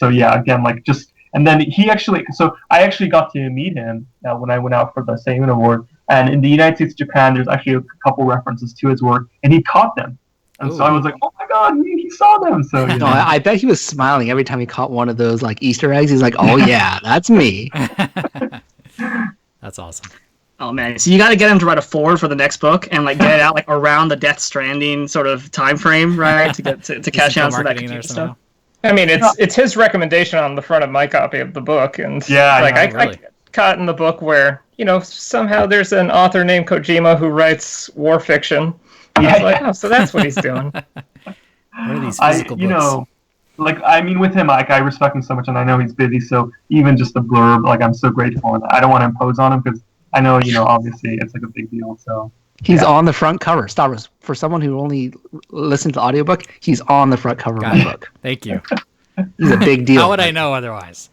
yeah, again, like just, and then I actually got to meet him when I went out for the Seiyun Award. And in the United States, Japan, there's actually a couple references to his work, and he caught them. And so I was like, oh my God, he saw them. So no, I bet he was smiling every time he caught one of those like Easter eggs. He's like, oh yeah, that's me. That's awesome. Oh man, so you got to get him to write a forward for the next book and like get it out like around the Death Stranding sort of time frame, right? To get to cash out some of that stuff. I mean, it's his recommendation on the front of my copy of the book, and I caught in the book where somehow there's an author named Kojima who writes war fiction. I was like, oh, so that's what he's doing. What are these physical books? Like, I mean, with him, like, I respect him so much, and I know he's busy. So even just the blurb, like, I'm so grateful, and I don't want to impose on him because I know, obviously it's like a big deal. So he's on the front cover. Stavros, for someone who only listens to the audiobook, he's on the front cover of the book. Thank you. He's a big deal. How would I know otherwise?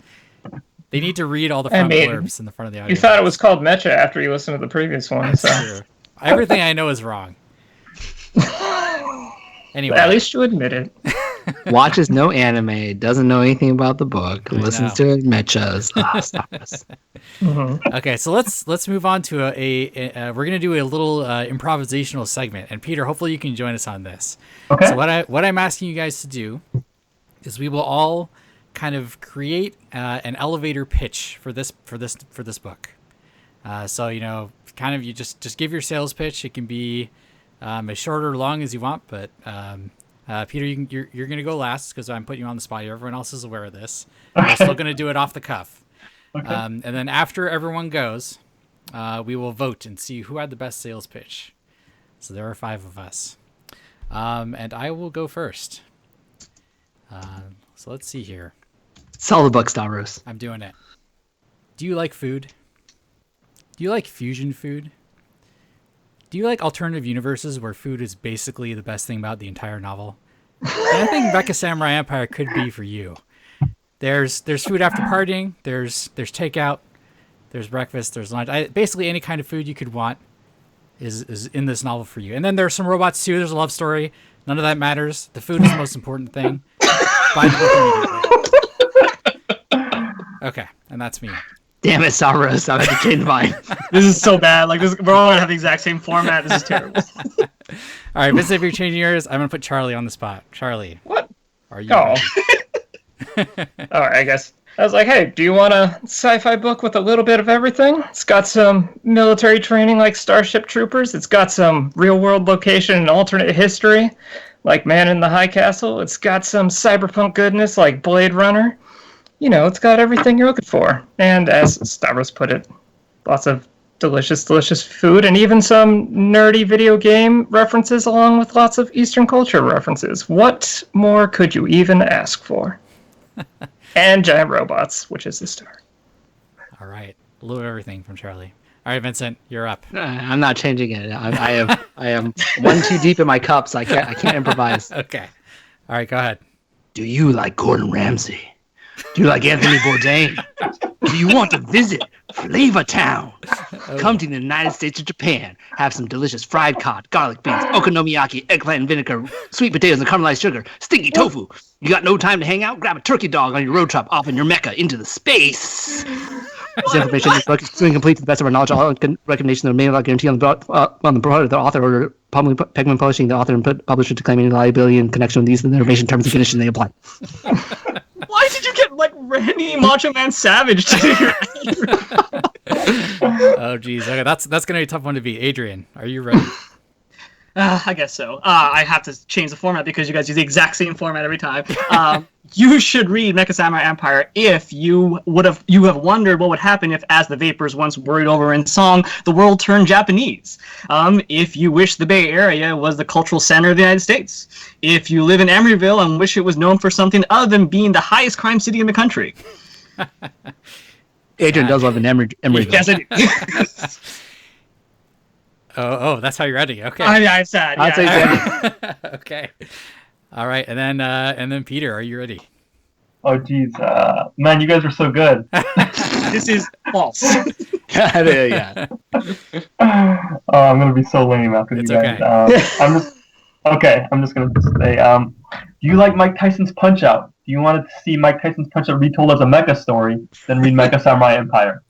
They need to read all the front blurbs in the front of the audio. You thought it was called Metcha after you listened to the previous one. So. True. Everything I know is wrong. Anyway. At least you admit it. Watches no anime, doesn't know anything about the book, listens to Metchas. Stop this. Mm-hmm. Okay, so let's move on to we're gonna do a little improvisational segment, and Peter, hopefully you can join us on this. Okay. So what I'm asking you guys to do is we will all kind of create an elevator pitch for this book. So kind of you just give your sales pitch. It can be as short or long as you want, but Peter, you're going to go last because I'm putting you on the spot. Everyone else is aware of this. Okay. We're still going to do it off the cuff. Okay. And then after everyone goes, we will vote and see who had the best sales pitch. So there are 5 of us. And I will go first. So let's see here. Sell the book, Stavros. I'm doing it. Do you like food? Do you like fusion food? Do you like alternative universes where food is basically the best thing about the entire novel? And I think Mecha Samurai Empire could be for you. There's food after partying. There's takeout. There's breakfast. There's lunch. Basically, any kind of food you could want is in this novel for you. And then there's some robots too. There's a love story. None of that matters. The food is the most important thing. Buy the book immediately. Okay, and that's me. Damn it, Stavros. I had to change mine. This is so bad. Like we're all gonna have the exact same format. This is terrible. All right, Vincent, if you're changing yours, I'm gonna put Charlie on the spot. Charlie, what are you? Oh. All right, I guess I was like, hey, do you want a sci-fi book with a little bit of everything? It's got some military training like Starship Troopers. It's got some real-world location and alternate history like Man in the High Castle. It's got some cyberpunk goodness like Blade Runner. It's got everything you're looking for. And as Stavros put it, lots of delicious, delicious food and even some nerdy video game references along with lots of Eastern culture references. What more could you even ask for? And giant robots, which is the star. All right. A little of everything from Charlie. All right, Vincent, you're up. I'm not changing it. I am one too deep in my cups. I can't improvise. Okay. All right, go ahead. Do you like Gordon Ramsay? Do you like Anthony Bourdain? Do you want to visit Flavor Town? Come to the United States or Japan. Have some delicious fried cod, garlic beans, okonomiyaki, eggplant and vinegar, sweet potatoes and caramelized sugar, stinky tofu. You got no time to hang out? Grab a turkey dog on your road trip off in your Mecha into the space. This information is incomplete to the best of our knowledge. All recommendations are made without guarantee on the part of the author or Penguin Publishing, the author and publisher to claim any liability in connection with these and the information terms and conditions they apply. Why did you get like Randy Macho Man Savage to Oh geez, okay, that's gonna be a tough one to beat. Adrian, are you ready? I guess so. I have to change the format because you guys use the exact same format every time. You should read Mecha Samurai Empire if you have wondered what would happen if, as the Vapors once worried over in song, the world turned Japanese. If you wish the Bay Area was the cultural center of the United States. If you live in Emeryville and wish it was known for something other than being the highest crime city in the country. Adrian does live in Emeryville. Yes, I do. Oh, that's how you're ready. Okay. I'm sad. I'd say Yeah. Okay. All right, and then Peter, are you ready? Oh, geez. Man, you guys are so good. This is false. Yeah. I'm going to be so lame after It's you guys. I'm just going to say, do you like Mike Tyson's Punch-Out? Do you want to see Mike Tyson's Punch-Out retold as a mecha story? Then read Mecha Samurai Empire.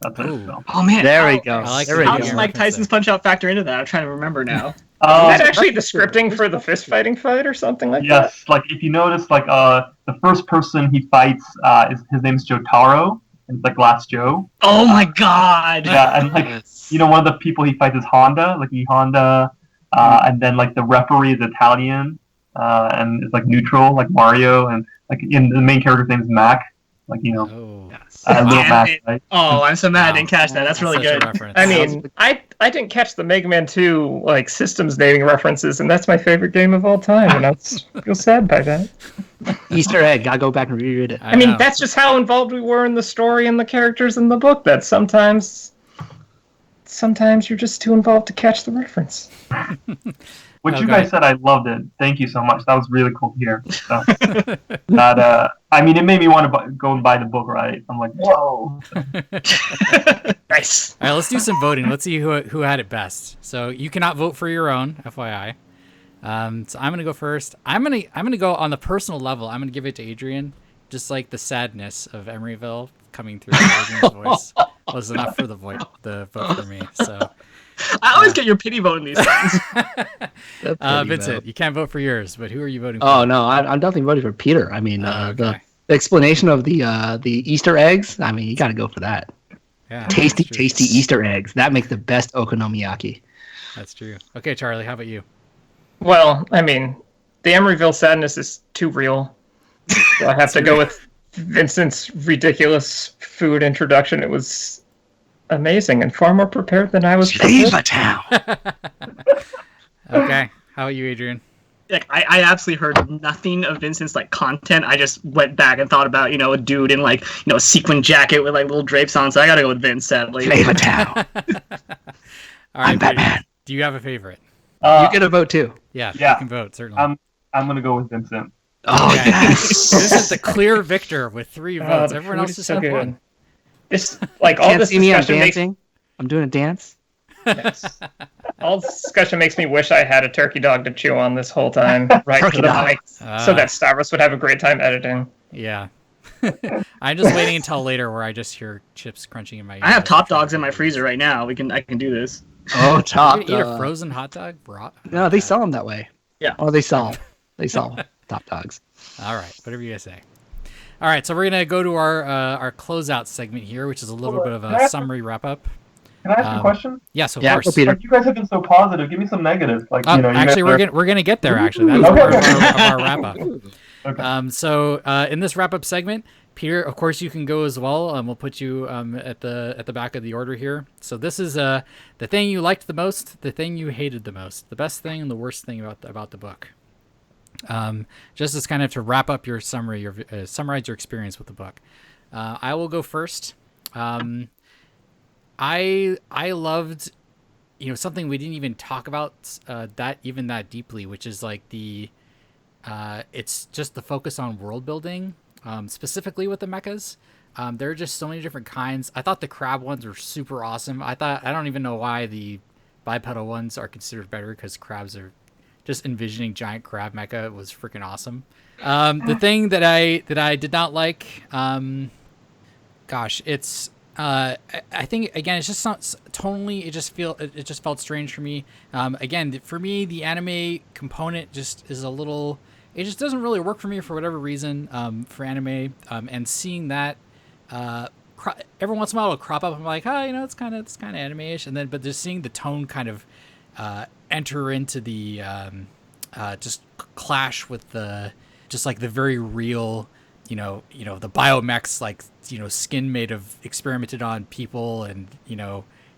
That's it. Oh man, there we go. I like How does Mike Tyson's Punch-Out factor into that? I'm trying to remember now. Is that actually the scripting for the fist fighting fight or something like that? Yes, like if you notice, like the first person he fights his name's Jotaro, and it's like Last Joe. Oh my god! Yeah, and like one of the people he fights is Honda, and then like the referee is Italian, and it's like neutral, like Mario, and like in the main character's name is Mac, like Oh. little Mac. Right? Oh, I'm so mad I didn't catch that. That's really good. I mean, I didn't catch the Mega Man 2 like systems naming references, and that's my favorite game of all time, and I feel sad by that. Easter egg. Gotta go back and reread it. I mean, that's just how involved we were in the story and the characters in the book. That sometimes you're just too involved to catch the reference. What you guys said, I loved it. Thank you so much. That was really cool to hear. So, I mean, it made me want to go and buy the book, right? I'm like, whoa. Nice. All right, let's do some voting. Let's see who had it best. So you cannot vote for your own, FYI. So I'm gonna go first. I'm gonna go on the personal level. I'm gonna give it to Adrian. Just like the sadness of Emeryville coming through Adrian's voice was enough for the vote for me. So. I always get your pity vote in these things. Vincent, you can't vote for yours, but who are you voting for? Oh no, I'm definitely voting for Peter. I mean, okay. the explanation of the Easter eggs. I mean, you got to go for that. Yeah, tasty Easter eggs. That makes the best okonomiyaki. That's true. Okay, Charlie, how about you? Well, I mean, the Emeryville sadness is too real. So I have to go with Vincent's ridiculous food introduction. It was amazing and far more prepared than I was. Flavor Town. Okay, how about you, Adrian? Like I absolutely heard nothing of Vincent's like content. I just went back and thought about a dude in like a sequin jacket with like little drapes on. So I gotta go with Vince, sadly. Flavor Town. All right, I'm Batman. Do you have a favorite? You get a vote too. Yeah, Yeah. you can vote certainly. I'm gonna go with Vincent. Oh Okay. yes. This is the clear victor with 3 votes. The Everyone food else is just so have good. 1. This like all Can't this see me. I'm discussion makes dancing. I'm doing a dance. yes. All this discussion makes me wish I had a turkey dog to chew on this whole time, right? Turkey To the dog. mic, so that Stavros would have a great time editing. Yeah. I'm just waiting until later where I just hear chips crunching in my ear. I have top dogs in my freezer right now. I can do this. Oh, top. Eat a frozen hot dog? No, they sell them that way. Yeah. Oh, they sell top dogs. All right, whatever you guys say. All right, so we're gonna go to our closeout segment here, which is a little bit of a summary wrap up. Can I ask a question? Yes, of course. Peter. Like, you guys have been so positive. Give me some negatives. Like, actually, we're gonna get there. Actually, that is part of our wrap up. Okay. So in this wrap up segment, Peter, of course, you can go as well. We'll put you at the back of the order here. So this is the thing you liked the most, the thing you hated the most, the best thing and the worst thing about the book. Just as kind of to wrap up your summary, summarize your experience with the book. I will go first. I loved, something we didn't even talk about that deeply, which is like it's just the focus on world building, specifically with the mechas. There are just so many different kinds. I thought the crab ones were super awesome. I don't even know why the bipedal ones are considered better, because crabs are just envisioning giant crab mecha was freaking awesome. The thing that I did not like, it's I think again it's just not tonally. It just felt strange for me. Again, for me the anime component just is a little. It just doesn't really work for me for whatever reason. For anime, and seeing that every once in a while it'll crop up. I'm like, it's kind of anime-ish, and then but just seeing the tone kind of enter into the just clash with the very real. The biomechs, like, skin made of experimented on people, and,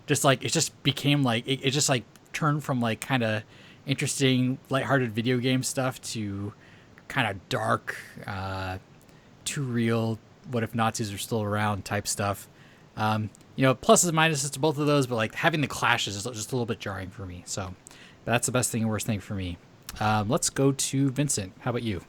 just like, it just became like, it just like turned from like kind of interesting, lighthearted video game stuff to kind of dark, too real, what if Nazis are still around type stuff. Pluses and minuses to both of those, but like having the clashes is just a little bit jarring for me. So that's the best thing and worst thing for me. Let's go to Vincent. How about you?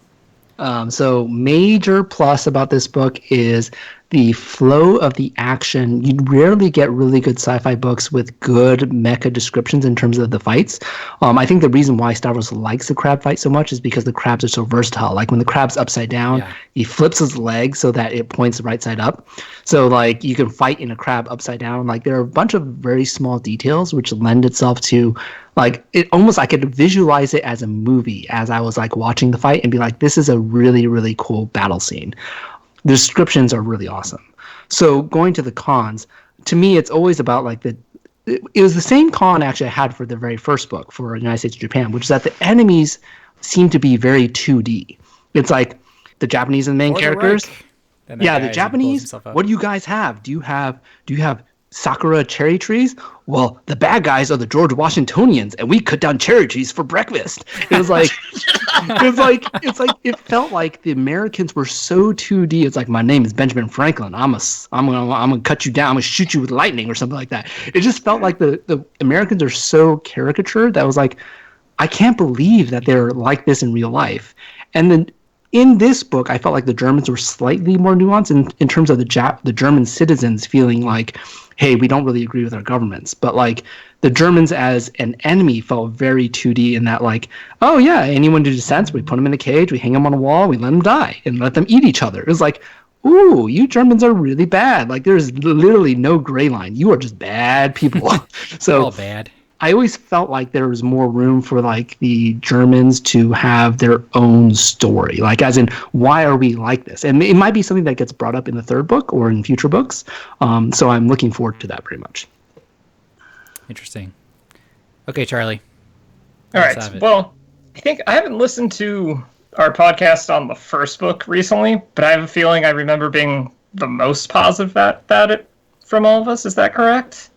So major plus about this book is the flow of the action. You rarely get really good sci-fi books with good mecha descriptions in terms of the fights. I think the reason why Stavros likes the crab fight so much is because the crabs are so versatile. Like when the crab's upside down, he flips his leg so that it points the right side up. So like you can fight in a crab upside down. Like there are a bunch of very small details which lend itself to like it almost I could visualize it as a movie as I was like watching the fight and be like, this is a really, really cool battle scene. The descriptions are really awesome. So going to the cons, to me, it's always about like it was the same con actually I had for the very first book for United States of Japan, which is that the enemies seem to be very 2D. It's like the Japanese and the main characters. The Japanese. What do you guys have? Do you have sakura cherry trees? Well, the bad guys are the George Washingtonians, and we cut down cherry trees for breakfast. It was like, it felt like the Americans were so 2D. It's like, my name is Benjamin Franklin. I'm gonna cut you down. I'm gonna shoot you with lightning or something like that. It just felt like the Americans are so caricatured that was like, I can't believe that they're like this in real life. And then in this book, I felt like the Germans were slightly more nuanced in terms of the German citizens feeling like, hey, we don't really agree with our governments. But like the Germans as an enemy felt very 2D in that like, oh yeah, anyone who dissents, we put them in a cage, we hang them on a wall, we let them die and let them eat each other. It was like, ooh, you Germans are really bad. Like there's literally no gray line. You are just bad people. So all bad. I always felt like there was more room for like the Germans to have their own story, like as in why are we like this? And it might be something that gets brought up in the third book or in future books. So I'm looking forward to that very much. Interesting. Okay, Charlie. All right. Well, I think I haven't listened to our podcast on the first book recently, but I have a feeling I remember being the most positive about it from all of us. Is that correct?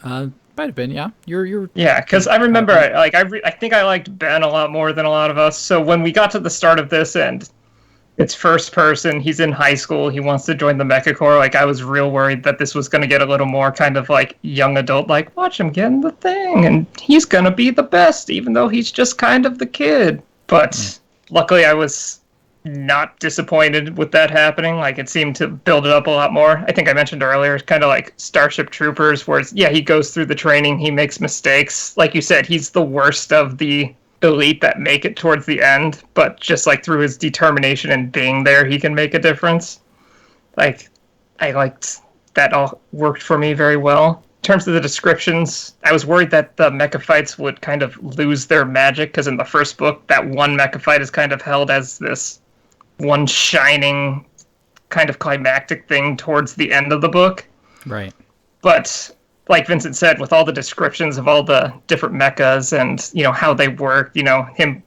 Might have been, yeah. You're yeah, because I remember, I think I liked Ben a lot more than a lot of us. So when we got to the start of this, and it's first person, he's in high school, he wants to join the Mecha Corps. Like I was real worried that this was going to get a little more kind of like young adult, like watch him get in the thing, and he's going to be the best, even though he's just kind of the kid. But luckily, I was not disappointed with that happening. Like it seemed to build it up a lot more. I think I mentioned earlier, it's kind of like Starship Troopers, where it's, he goes through the training, he makes mistakes. Like you said, he's the worst of the elite that make it towards the end, but just like through his determination and being there, he can make a difference. Like I liked that all worked for me very well. In terms of the descriptions, I was worried that the mecha fights would kind of lose their magic, because in the first book, that one mecha fight is kind of held as this one shining kind of climactic thing towards the end of the book. Right. But like Vincent said, with all the descriptions of all the different mechas and, you know, how they work, you know, him,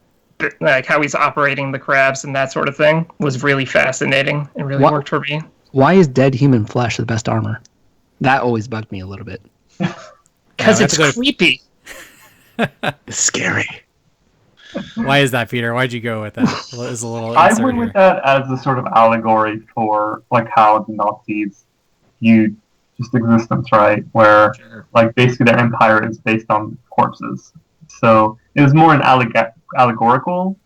like how he's operating the crabs and that sort of thing was really fascinating and really worked for me. Why is dead human flesh the best armor? That always bugged me a little bit. Because it's creepy. It's scary. Why is that, Peter? Why'd you go with that? It's a little. I went with that as a sort of allegory for like how the Nazis viewed just existence, right? Where like basically their empire is based on corpses. So it was more an allegorical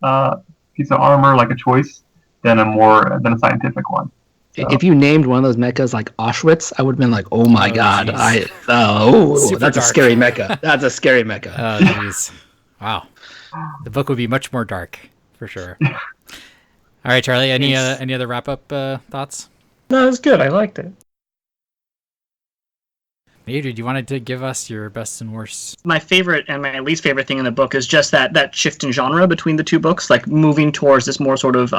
piece of armor, like a choice, than a scientific one. So. If you named one of those mechas like Auschwitz, I would have been like, "Oh my god, that's dark. A scary mecha. That's a scary mecha." Oh jeez, wow. The book would be much more dark, for sure. All right, Charlie, any other wrap-up thoughts? No, it was good. I liked it. Adrian, you wanted to give us your best and worst? My favorite and my least favorite thing in the book is just that shift in genre between the two books, like moving towards this more sort of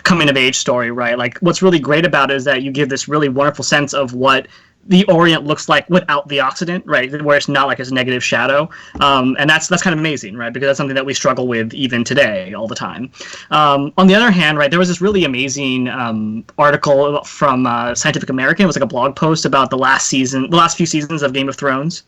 coming-of-age story, right? Like, what's really great about it is that you give this really wonderful sense of what the Orient looks like without the Occident, right? Where it's not like this negative shadow, and that's kind of amazing, right? Because that's something that we struggle with even today, all the time. On the other hand, right, there was this really amazing article from Scientific American. It was like a blog post about the last few seasons of Game of Thrones,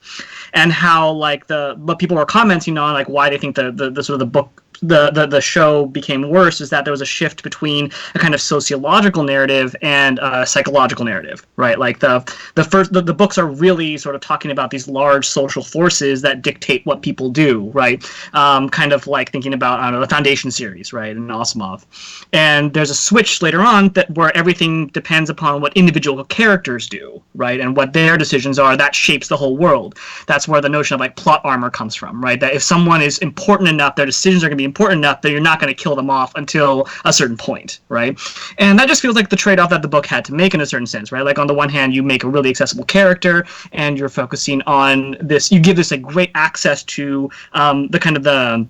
and how like what people were commenting on, like why they think the sort of the book. The show became worse is that there was a shift between a kind of sociological narrative and a psychological narrative, right? Like the books are really sort of talking about these large social forces that dictate what people do, right? Kind of like thinking about, I don't know, the Foundation series, right, and Asimov. And there's a switch later on where everything depends upon what individual characters do, right? And what their decisions are, that shapes the whole world. That's where the notion of like plot armor comes from, right? That if someone is important enough, their decisions are going to be important enough that you're not going to kill them off until a certain point, right? And that just feels like the trade-off that the book had to make in a certain sense, right? Like on the one hand, you make a really accessible character and you're focusing on this, you give this a great access to the kind of the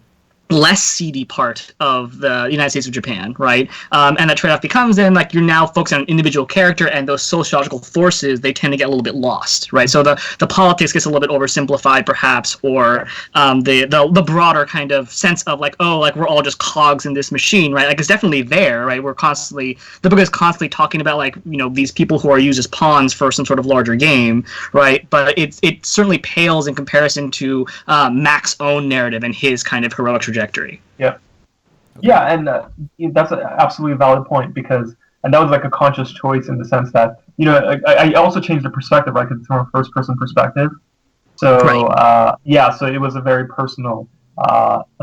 less seedy part of the United States of Japan, right? And that trade-off becomes then like you're now focusing on an individual character, and those sociological forces, they tend to get a little bit lost, right? So the politics gets a little bit oversimplified perhaps, or the broader kind of sense of like, oh, like we're all just cogs in this machine, right? Like it's definitely there, right? The book is constantly talking about like, you know, these people who are used as pawns for some sort of larger game, right? But it certainly pales in comparison to Mac's own narrative and his kind of heroic trajectory. Yeah, and that's an absolutely valid point and that was like a conscious choice in the sense that, you know, I also changed the perspective, right? Because it's from a first-person perspective. So so it was a very personal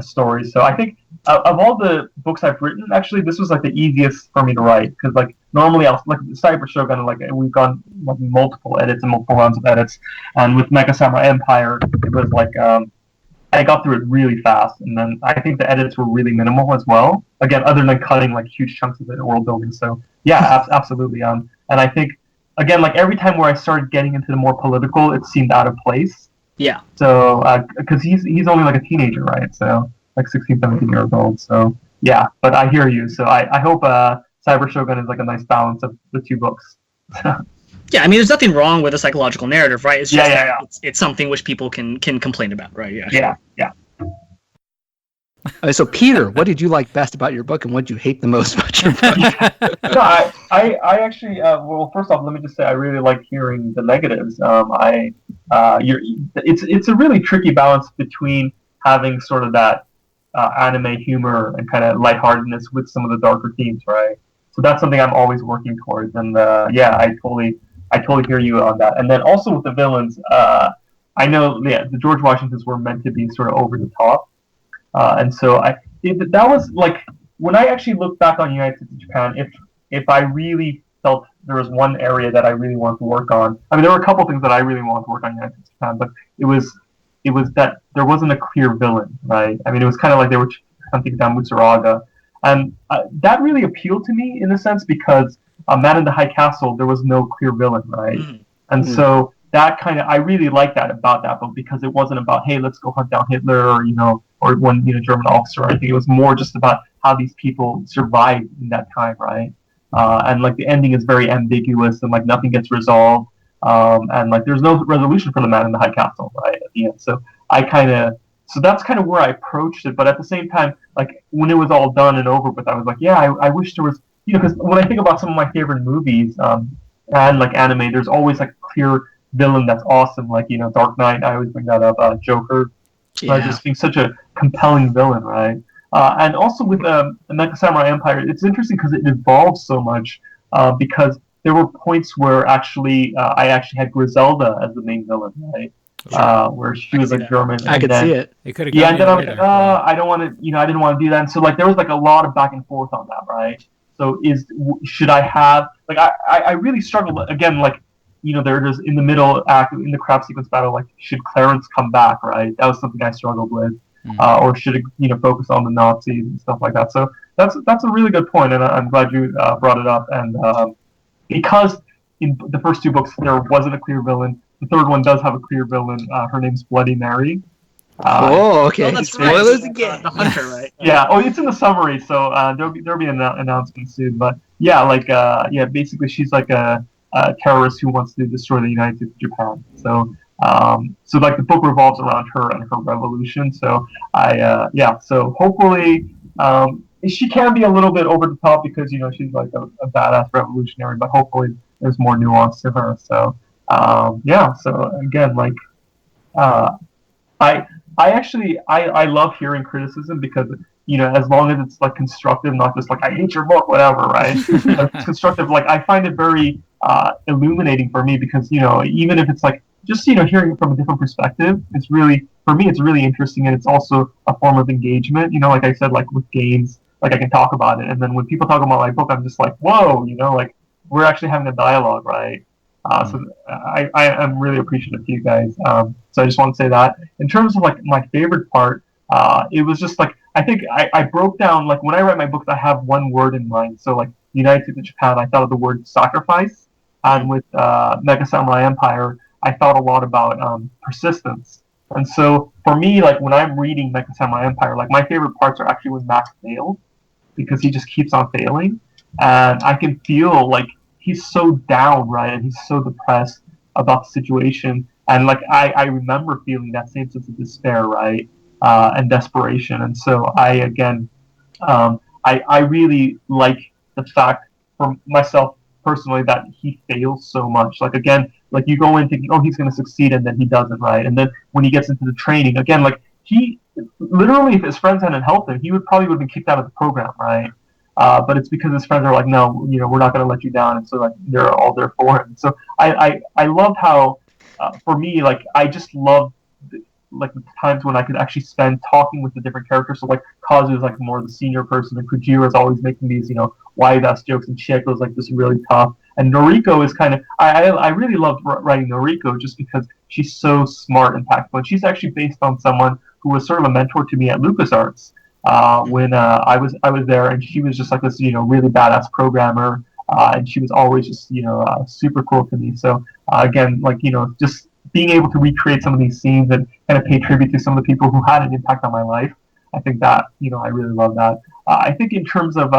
story. So I think of all the books I've written, actually, this was like the easiest for me to write because like normally I'll like Cyber Shogun, like we've gone like multiple edits and multiple rounds of edits, and with Mecha Samurai Empire, it was like. I got through it really fast, and then I think the edits were really minimal as well. Again, other than cutting like huge chunks of the world building. So yeah, absolutely. And I think again, like every time where I started getting into the more political, it seemed out of place. Yeah. So because he's only like a teenager, right? So like 16, 17 years old. So yeah, but I hear you. So I hope Cyber Shogun is like a nice balance of the two books. Yeah, I mean, there's nothing wrong with a psychological narrative, right? It's just It's something which people can complain about, right? Yeah. So, Peter, what did you like best about your book, and what did you hate the most about your book? No, I actually, well, first off, let me just say I really like hearing the negatives. It's a really tricky balance between having sort of that anime humor and kind of lightheartedness with some of the darker themes, right? So that's something I'm always working towards, and I totally hear you on that. And then also with the villains, I know the George Washingtons were meant to be sort of over the top, and so that was like when I actually look back on United States of Japan. If I really felt there was one area that I really wanted to work on, I mean there were a couple things that I really wanted to work on United States of Japan, but it was that there wasn't a clear villain, right? I mean it was kind of like they were hunting down Mutsuraga. And that really appealed to me in a sense because Man in the High Castle, there was no clear villain, right? And so that I really liked that about that book because it wasn't about, hey, let's go hunt down Hitler or one German officer. I think it was more just about how these people survived in that time, right? and like the ending is very ambiguous, and like nothing gets resolved, and like there's no resolution for the man in the high castle, right, at the end. So that's kind of where I approached it. But at the same time, like when it was all done and over with, I was like, yeah, I wish there was, because when I think about some of my favorite movies, and like anime, there's always like a clear villain that's awesome, like Dark Knight. I always bring that up. Joker, just being such a compelling villain, right? And also with Mecha Samurai Empire, it's interesting because it evolves so much. Because there were points where actually I actually had Griselda as the main villain, right? Where she was like German. I could see it. It could have. Yeah, and then I was like, I don't want to, I didn't want to do that. And so like there was like a lot of back and forth on that, right? So should I have like I really struggled again, like there it is in the middle act in the crab sequence battle, like should Clarence come back, right? That was something I struggled with. Or should it focus on the Nazis and stuff like that? So that's a really good point, and I'm glad you brought it up. And because in the first two books there wasn't a clear villain, the third one does have a clear villain. Her name's Bloody Mary. Okay. That's Spoilers right. again. The hunter, right? Yeah. Oh, it's in the summary, so there'll be an announcement soon. But yeah, like basically she's like a terrorist who wants to destroy the United States of Japan. So like the book revolves around her and her revolution. So so hopefully she can be a little bit over the top because she's like a badass revolutionary, but hopefully there's more nuance to her. So so again, like I love hearing criticism because as long as it's like constructive, not just like I hate your book, whatever, right? It's constructive. Like I find it very illuminating for me because even if it's like just hearing it from a different perspective, it's really interesting, and it's also a form of engagement. Like I said, like with games, like I can talk about it, and then when people talk about my book, I'm just like, whoa, like we're actually having a dialogue, right? So I am really appreciative to you guys. So I just want to say that. In terms of like my favorite part, it was just like I think I broke down, like when I write my books, I have one word in mind. So like United States of Japan, I thought of the word sacrifice, and with Mecha Samurai Empire, I thought a lot about persistence. And so for me, like when I'm reading Mecha Samurai Empire, like my favorite parts are actually when Max fails, because he just keeps on failing, and I can feel like he's so down, right, and he's so depressed about the situation, and like I remember feeling that same sense of despair, right, and desperation. And so I really like the fact for myself personally that he fails so much. Like again, like you go in thinking, oh, he's going to succeed, and then he doesn't, right? And then when he gets into the training, again, like he literally, if his friends hadn't helped him, he would have been kicked out of the program, right? But it's because his friends are like, no, we're not going to let you down, and so like they're all there for him. So I love how, for me, like I just love like the times when I could actually spend talking with the different characters. So like Kazu is like more the senior person, and Kujira is always making these wise ass jokes, and Chieko is like this really tough. And Noriko is kind of I really loved writing Noriko just because she's so smart and tactful, and she's actually based on someone who was sort of a mentor to me at LucasArts when I was there, and she was just like this really badass programmer, and she was always just super cool to me. So again, like just being able to recreate some of these scenes and kind of pay tribute to some of the people who had an impact on my life, I think that I really love that. I think in terms of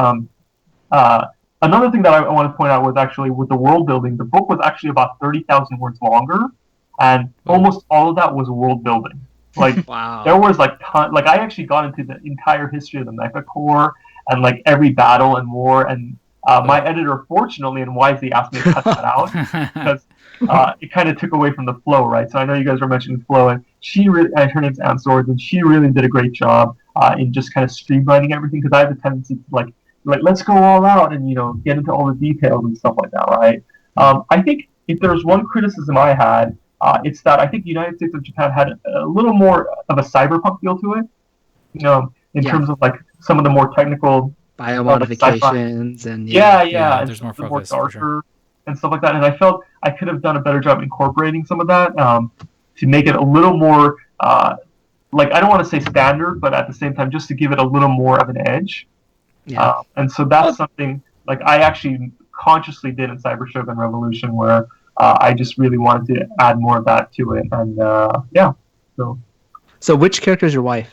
another thing that I want to point out was actually with the world building, the book was actually about 30,000 words longer, and almost all of that was world building. Like wow. There was like I actually got into the entire history of the Mecha Corps and like every battle and war, and my editor fortunately and wisely asked me to cut that out because it kind of took away from the flow, right? So I know you guys were mentioning flow, and her name's Anne Swords, and she really did a great job in just kind of streamlining everything, because I have a tendency to like let's go all out and get into all the details and stuff like that, right? I think if there's one criticism I had, it's that I think United States of Japan had a little more of a cyberpunk feel to it, in terms of like some of the more technical biomodifications and there's more focus, more darker sure. and stuff like that. And I felt I could have done a better job incorporating some of that to make it a little more like I don't want to say standard, but at the same time just to give it a little more of an edge. Yeah. And so that's something like I actually consciously did in Cyber Shogun Revolution, where I just really wanted to add more of that to it. And So which character is your wife?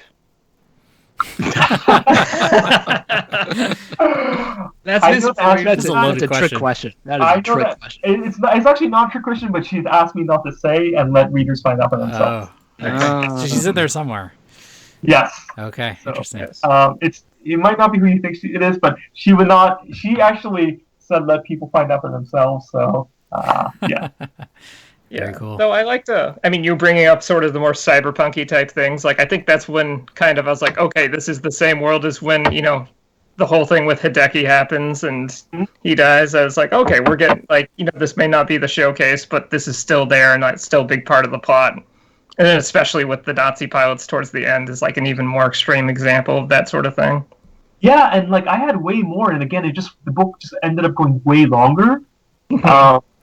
That That's I his. know the answer That's to a that. loaded trick question. That is I a know trick that question. it's actually not a trick question, but she's asked me not to say and let readers find out for themselves. Oh, okay. So she's in there somewhere. Yes. Okay, So, interesting. Yes. It might not be who you think it is, but she would not. She actually said let people find out for themselves. So yeah. Very cool. So I like to, I mean, you bringing up sort of the more cyberpunky type things. Like, I think that's when kind of I was like, okay, this is the same world as when, the whole thing with Hideki happens and he dies. I was like, okay, we're getting, like, this may not be the showcase, but this is still there and it's still a big part of the plot. And then especially with the Nazi pilots towards the end is like an even more extreme example of that sort of thing. Yeah, and like I had way more, and again, the book just ended up going way longer.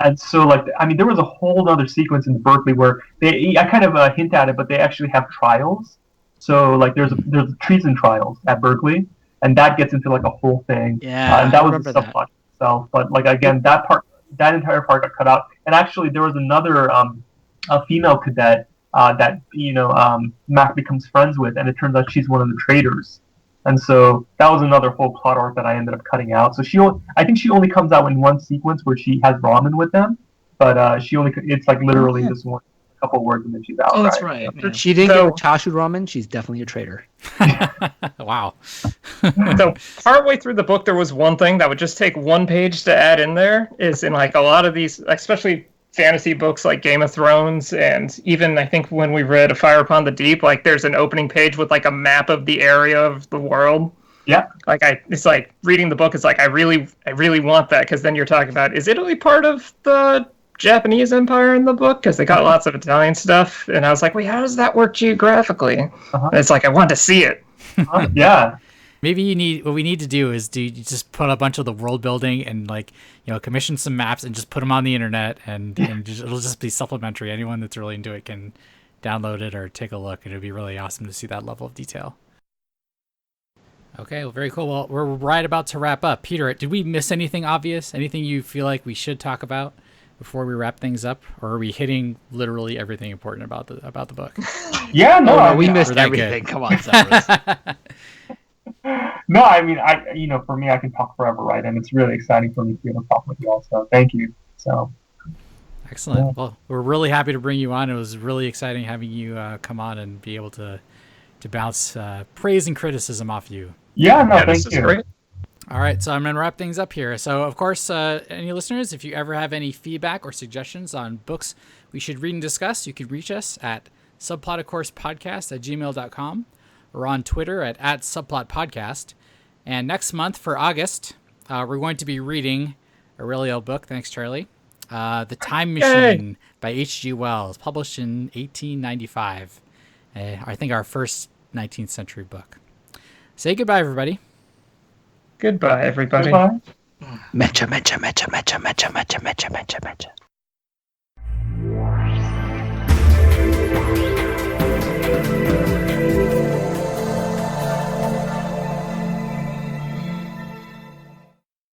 And so, like, I mean, there was a whole other sequence in Berkeley where I kind of hint at it, but they actually have trials. So, like, there's treason trials at Berkeley, and that gets into like a whole thing. Yeah, and that was remember the subplot itself. But like again, that entire part got cut out. And actually, there was another a female cadet that Mac becomes friends with, and it turns out she's one of the traitors. And so that was another whole plot arc that I ended up cutting out. So I think she only comes out in one sequence where she has ramen with them, but it's like literally just one couple words and then she's out. Oh, that's right. that. She didn't get chashu ramen. She's definitely a traitor. Wow. So partway through the book, there was one thing that would just take one page to add in there. Is in like a lot of these, especially fantasy books like Game of Thrones, and even I think when we read A Fire Upon the Deep, like there's an opening page with like a map of the area of the world. Yeah. Like it's like reading the book is like I really want that, because then you're talking about, is Italy part of the Japanese Empire in the book? Because they got lots of Italian stuff, and I was like, wait, how does that work geographically? And it's like I want to see it. Yeah. Maybe what we need to do is just put a bunch of the world building and like commission some maps and just put them on the internet and it'll just be supplementary. Anyone that's really into it can download it or take a look. It'd be really awesome to see that level of detail. Okay, well, very cool. Well, we're right about to wrap up. Peter, did we miss anything obvious? Anything you feel like we should talk about before we wrap things up, or are we hitting literally everything important about the book? Yeah, no, we missed everything. Come on, Cyrus. No, I mean, for me, I can talk forever, right? And it's really exciting for me to be able to talk with you all. So thank you. So excellent. Yeah. Well, we're really happy to bring you on. It was really exciting having you come on and be able to bounce praise and criticism off you. Yeah, no, thank you. Great. All right, so I'm going to wrap things up here. So, of course, any listeners, if you ever have any feedback or suggestions on books we should read and discuss, you can reach us at subplotofcourse.podcast@gmail.com or on Twitter at @subplotpodcast. And next month for August, we're going to be reading a really old book. Thanks, Charlie. The Time Machine by H.G. Wells, published in 1895. I think our first 19th century book. Say goodbye, everybody. Goodbye, everybody. Goodbye. Metcha, metcha, metcha, metcha, metcha, metcha, metcha, metcha, metcha.